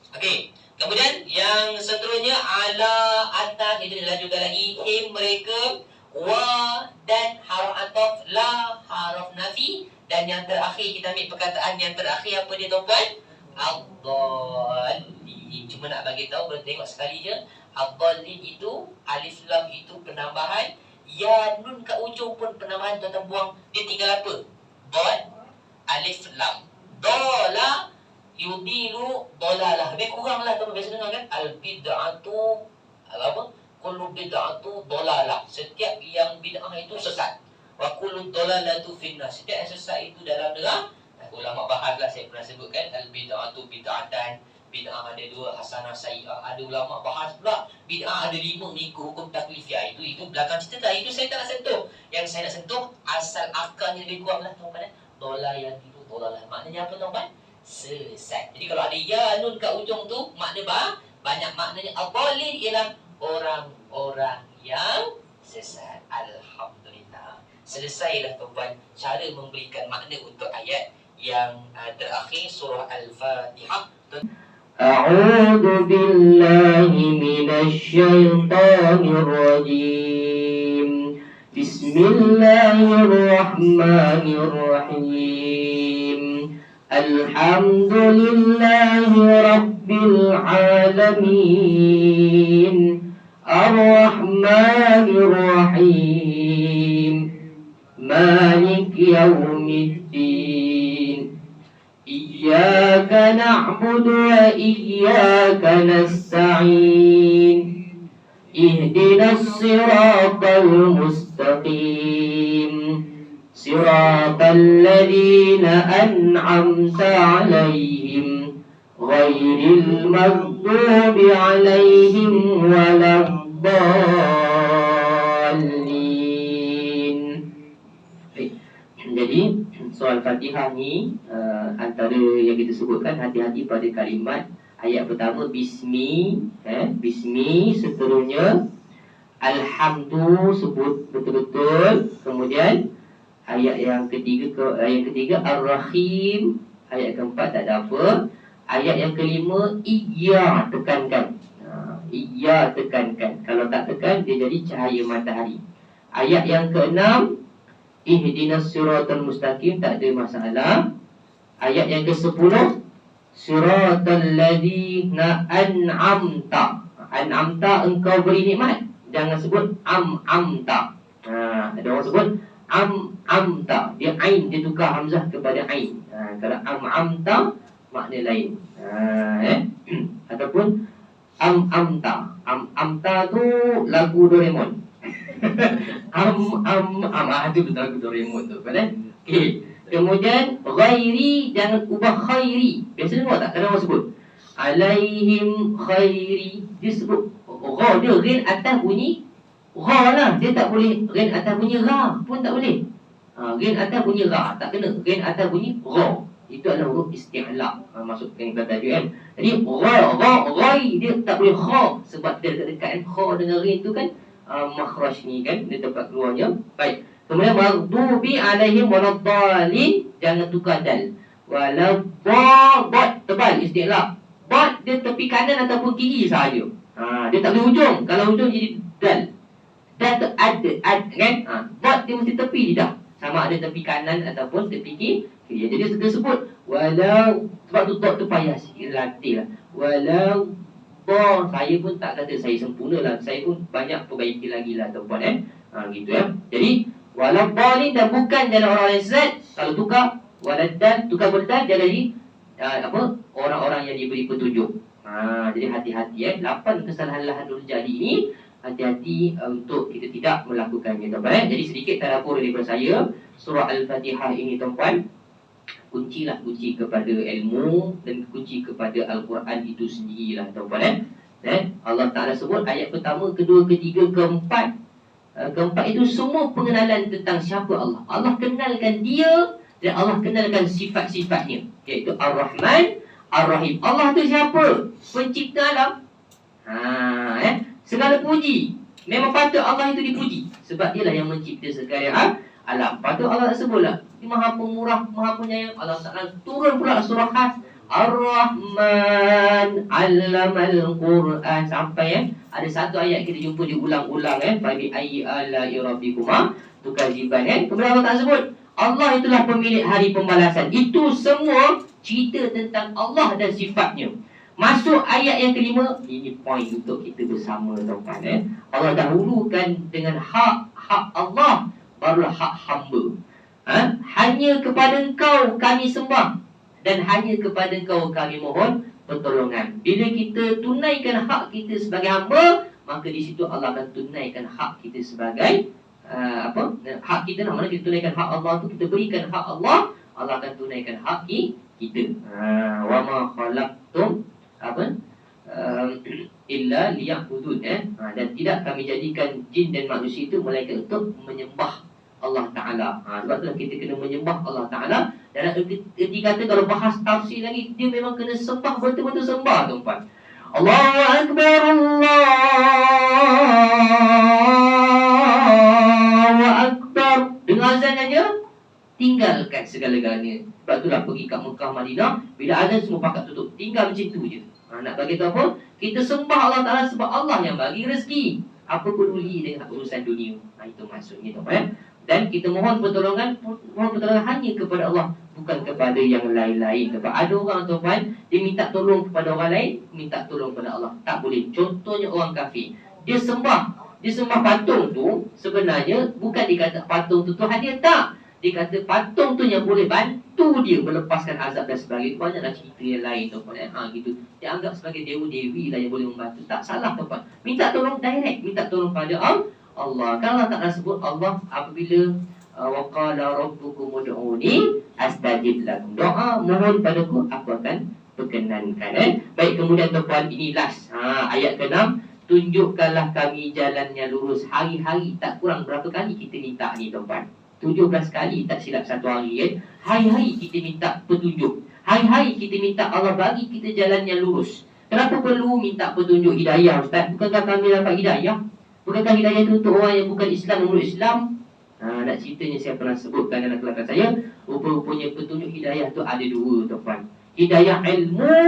Okey. Kemudian yang seterusnya ala atas, itu dilanjutkan lagi, him mereka, wa dan harf ataf, la harf nafi, dan yang terakhir kita ambil perkataan yang terakhir apa dia tuan-tuan? Ad-dallin. Cuma nak bagi tahu, boleh tengok sekali je. Ad-dallin itu alif lam itu penambahan, ya nun kat ujung pun penambahan, tuan-tuan buang, dia tinggal apa? Dal, alif lam. Dala yudilu dolalah. Lebih kurang lah kamu biasa dengar kan, al-bid'atu apa? Kullu bid'atu dolalah. Setiap yang bid'ah itu sesat. Wa kullu dolalatu finnar. Setiap yang sesat itu dalam neraka. Ulama bahas lah, saya pernah sebutkan al-bid'atu bid'atan. Bid'ah ada 2, hasanah sayyi'ah. Ada ulama bahas pula bid'ah ada 5 mengikut hukum taklifiyah. Itu belakang cerita dah. Itu saya tak nak sentuh. Yang saya nak sentuh asal akalnya lebih kurang lah tuan-tuan. Dolal yang itu dolalah. Maknanya apa tuan-tuan? Sesat. Jadi kalau ada ya nun kat ujung tu, makna banyak maknanya. Ad-dallin ialah orang-orang yang sesat. Alhamdulillah. Selesailah tuan-tuan cara memberikan makna untuk ayat yang terakhir surah Al-Fatihah. A'udzu billahi minasyaitonir rajim. Bismillahirrahmanirrahim. Alhamdulillahi rabbil alamin. Ar-Rahmanir Rahim. Malik yaumiddin. Iyyaka na'budu wa iyyaka nasta'in. Ihdinas siratal mustaqim. Siratal ladzina an'amta 'alaihim ghairil maghdubi 'alaihim waladdallin. Jadi soal Fatihah ni antara yang kita sebutkan, hati-hati pada kalimat ayat pertama bismi, bismi, seterusnya alhamdu sebut betul-betul. Kemudian ayat yang ketiga ar-rahim, ayat keempat tak ada apa. Ayat yang kelima iya tekankan. Iya tekankan. Kalau tak tekan dia jadi cahaya matahari. Ayat yang keenam ihdinas siratal mustaqim, tak ada masalah. Ayat yang ke-10 siratal ladzina an'amta. An'amta, engkau beri nikmat. Jangan sebut amta. Ada orang sebut amta. Dia ain, dia tukar hamzah kepada ain. Kalau amta makna lain. Ataupun amta. Amta tu lagu Doraemon. Itu betul lagu Doraemon tu kan. Okey. Kemudian ghairi, jangan ubah khairi. Biasa dengar tak kadang orang sebut alaihim khairi, dia sebut gha, dia ghain atas bunyi gha lah. Dia tak boleh ghain atas bunyi ra pun tak boleh. Ghain atas bunyi ra tak kena. Ghain atas bunyi gha. Itu adalah huruf isti'la. Masuk ke tajuk kan. Jadi ghai dia tak boleh kha sebab dia dekat-dekat kha dengan ghain tu kan makhraj ni kan, dia tempat keluarnya. Baik. Kemudian maghdubi alaihim waladdallin, jangan tukar dal. Waladdallin tebal isti'la. Bad dia tepi kanan ataupun kiri sahaja. Dia tak boleh ujung. Kalau ujung jadi dal. Dal tu ad kan. Bad dia mesti tepi dia dah. Sama ada tepi kanan ataupun tepi kiri. Jadi dia sebut walau, sebab tu tok tu payah sikit latih lah. Walau saya pun tak kata saya sempurna lah. Saya pun banyak perbaiki lagi lah tuan-puan gitu ya. Jadi waladdallin dan bukan jalan orang yang sesat. Kalau tukar waladdal, tukar berdal jadi orang-orang yang diberi petunjuk. Jadi hati-hati 8 kesalahan Lahanul Jadi ini hati-hati untuk kita tidak melakukannya tuan-puan. Jadi sedikit tadabbur daripada saya surah Al-Fatihah ini tuan-puan. Kuncilah kunci kepada ilmu dan kunci kepada Al-Quran itu sendirilah tuan-tuan. Allah Ta'ala sebut ayat pertama, kedua, ketiga, keempat. Keempat itu semua pengenalan tentang siapa Allah. Allah kenalkan dia dan Allah kenalkan sifat-sifatnya, iaitu Ar-Rahman, Ar-Rahim. Allah tu siapa? Pencipta alam. Segala puji memang patut Allah itu dipuji, sebab dialah yang mencipta segala alam. Patut Allah sebutlah Dia Maha Pemurah, Maha Penyayang. Allah Ta'ala turun pula surah Khas, Ar-Rahman 'allamal Quran, sampai ada satu ayat kita jumpa diulang-ulang, Fabi ayyi ala'i rabbikuma tukadziban. Kemudian Allah Ta'ala sebut Allah itulah pemilik hari pembalasan. Itu semua cerita tentang Allah dan sifatnya. Masuk ayat yang kelima, ini poin untuk kita bersama tuan-tuan. Allah dahulukan dengan hak Allah, barulah hak hamba. Hanya kepada Engkau kami sembah dan hanya kepada Engkau kami mohon pertolongan. Bila kita tunaikan hak kita sebagai hamba, maka di situ Allah akan tunaikan hak kita sebagai hak kita. Mana kita tunaikan hak Allah tu, kita berikan hak Allah, Allah akan tunaikan hak kita. Wa ma khalaqtum illa liya'budun. Dan tidak kami jadikan jin dan manusia itu melainkan untuk menyembah Allah Ta'ala. Sebab itulah kita kena menyembah Allah Ta'ala. Dan erti kata kalau bahas tafsir lagi, dia memang kena sembah, betul-betul sembah tuan-tuan. Allahu Akbar, Allahu Akbar. Dengar azan saja, tinggalkan segala-galanya. Sebab itulah pergi kat Mekah, Madinah, bila azan semua pakat tutup, tinggal macam tu je. Nak bagi tahu apa? Kita sembah Allah Ta'ala sebab Allah yang bagi rezeki. Apa peduli dengan urusan dunia? Itu maksudnya tuan-tuan. Dan kita mohon pertolongan hanya kepada Allah, bukan kepada yang lain-lain. Sebab ada orang tuan-tuan, dia minta tolong kepada orang lain, minta tolong kepada Allah. Tak boleh. Contohnya orang kafir, dia sembah patung tu. Sebenarnya bukan dikata patung tu Tuhan dia, tak. Dia kata patung tu yang boleh bantu dia melepaskan azab dan sebagainya. Banyaklah cerita yang lain tuan-tuan. Gitu. Dia anggap sebagai dewa-dewi lah yang boleh membantu. Tak salah tuan-tuan. Minta tolong direct, minta tolong pada Allah. Kan Allah Ta'ala sebut Allah apabila waqala rabbukum ud'uni astajib lakum. Doa mohon padaku, aku akan perkenankan. Baik, kemudian tuan-tuan, ini last ayat ke-6. Tunjukkanlah kami jalan yang lurus. Hari-hari tak kurang berapa kali kita minta ni tuan-tuan? 17 kali tak silap satu hari. Hari-hari kita minta petunjuk. Hari-hari kita minta Allah bagi kita jalan yang lurus. Kenapa perlu minta petunjuk hidayah, Ustaz? Bukankah kami dapat hidayah? Bukankah hidayah itu untuk orang yang bukan Islam, memeluk Islam? Nak ceritanya saya pernah sebutkan dalam kelakar saya. Rupa-rupanya petunjuk hidayah tu ada dua tuan-tuan. Hidayah ilmu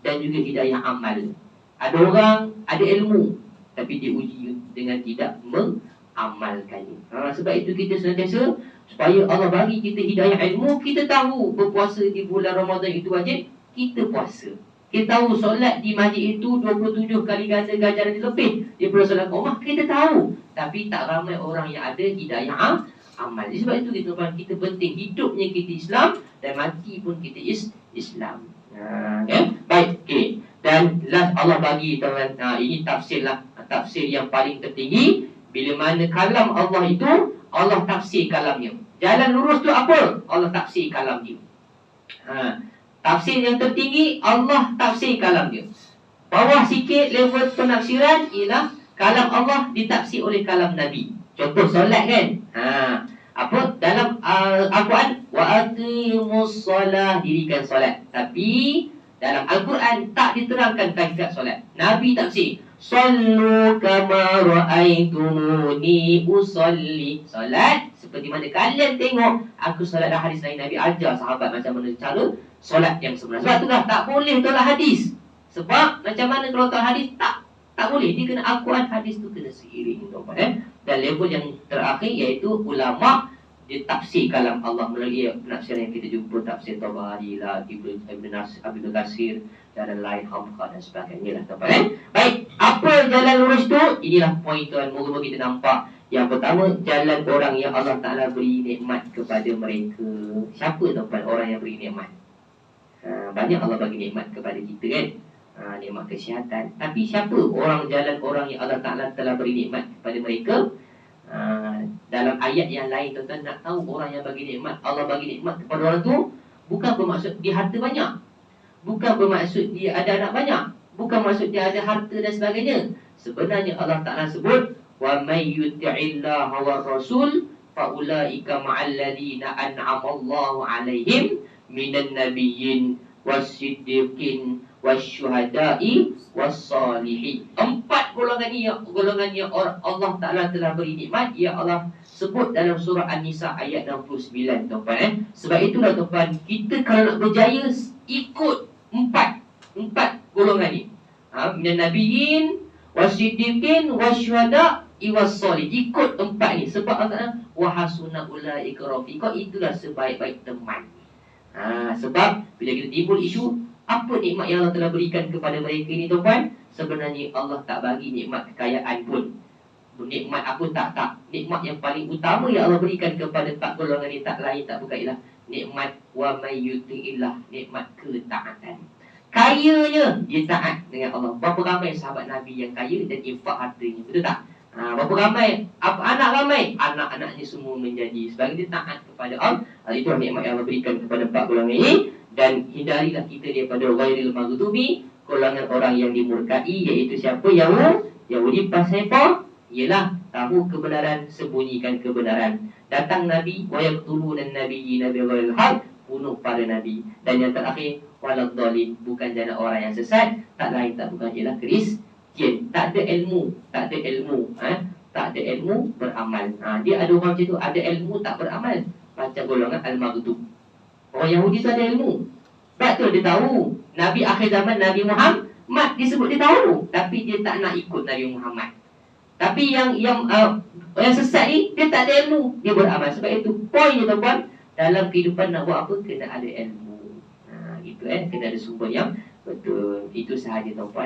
dan juga hidayah amal. Ada orang ada ilmu, tapi dia uji dengan tidak mengamalkannya. Sebab itu kita senantiasa, supaya Allah bagi kita hidayah ilmu, kita tahu berpuasa di bulan Ramadan itu wajib, kita puasa. Kita tahu solat di masjid itu 27 kali ganda ganjaran lebih daripada solat rumah, kita tahu. Tapi tak ramai orang yang ada hidayah amal. Sebab itu kita penting hidupnya kita Islam dan mati pun kita Islam. Baik, okey. Dan last Allah bagi tuan, ini tafsir lah, tafsir yang paling tertinggi. Bila mana kalam Allah itu, Allah tafsir kalamnya. Jalan lurus tu apa? Allah tafsir kalam dia. Tafsir yang tertinggi, Allah tafsir kalam dia. Bawah sikit level penafsiran ialah kalam Allah ditafsir oleh kalam Nabi. Contoh solat kan? Apa dalam Al-Quran, wa aqimus solah, dirikan solat. Tapi dalam Al-Quran tak diterangkan kaifiat solat. Nabi tafsir, sallu kama ra'aitumuni usolli. Solat seperti mana kalian tengok aku solat. Dah hadis lain Nabi ajar sahabat macam mana cara solat yang sebenar. Sebab itulah tak boleh tolak hadis. Sebab macam mana kalau tolak hadis, tak boleh. Dia kena Al-Quran, hadis tu kena seiring tuan-tuan. Dan level yang terakhir iaitu ulama' dia tafsir kalam Allah melalui penafsiran yang kita jumpa, tafsir Tabari lah, Ibn Katsir dan lain Hamka dan sebagainya lah tuan-tuan. Baik, apa jalan lurus tu? Inilah poin tuan, moga-moga kita nampak. Yang pertama, jalan orang yang Allah Ta'ala beri nikmat kepada mereka. Siapa tuan-tuan orang yang beri nikmat? Banyak Allah bagi nikmat kepada kita kan, nikmat kesihatan. Tapi siapa jalan orang yang Allah Ta'ala telah beri nikmat kepada mereka? Dalam ayat yang lain tuan-tuan nak tahu orang yang bagi nikmat, Allah bagi nikmat kepada orang tu, Bukan bermaksud dia harta banyak, bukan bermaksud dia ada anak banyak, bukan maksud dia ada harta dan sebagainya. Sebenarnya Allah Ta'ala sebut, wa may yuti'illaha war rasul fa ulaika ma'al ladina an'amallahu 'alaihim minan nabiyyin was-siddiqin wasyuhada'i was-salihin. 4 golongan ni, Allah Ta'ala telah beri nikmat, ya Allah sebut dalam surah An-Nisa ayat 69, tuan-tuan. Sebab itulah tuan-tuan, kita kalau nak berjaya ikut 4 golongan ni. Minan nabiyyin wasiddiqin wasyuhada'i was-salihin. Ikut 4 ni. Sebab Allah wa hasuna ulaika rafiqa, itulah sebaik-baik teman. Sebab bila kita timbul isu apa nikmat yang Allah telah berikan kepada mereka ni, tuan-tuan, sebenarnya Allah tak bagi nikmat kekayaan pun. Nikmat apa tak. Nikmat yang paling utama yang Allah berikan kepada 4 golongan ni tak lain tak bukan ialah nikmat wa may yuti'illah, nikmat ketaatan. Kayanya dia taat dengan Allah. Berapa ramai sahabat Nabi yang kaya dan infak hartanya, betul tak? Berapa ramai anak ramai, anak-anaknya semua menjadi sebagai dia taat kepada Allah. Itu nikmat yang Allah berikan kepada 4 golongan ini. Dan hindarilah kita daripada ghairil maghdubi, golongan orang yang dimurkai, iaitu siapa? Yahudi. Pasal apa? Ialah tahu kebenaran, sembunyikan kebenaran. Datang Nabi, wa yaqtuluna an-nabiyina bighairil haqq, bunuh para Nabi. Dan yang terakhir, waladhdallin, bukan jana orang yang sesat, tak lain tak bukan ialah Kristian. Tak ada ilmu, tak ada ilmu beramal. Dia ada orang macam tu, ada ilmu tak beramal, macam golongan al-maghdub. Orang Yahudi tu ada ilmu, betul, dia tahu Nabi akhir zaman Nabi Muhammad disebut dia tahu, tapi dia tak nak ikut Nabi Muhammad. Tapi yang sesat ni, dia tak ada ilmu, dia beramal. Sebab itu poinnya, tuan-tuan, dalam kehidupan nak buat apa, kena ada ilmu. Kena ada sumber yang betul. Itu sahaja, tuan-tuan.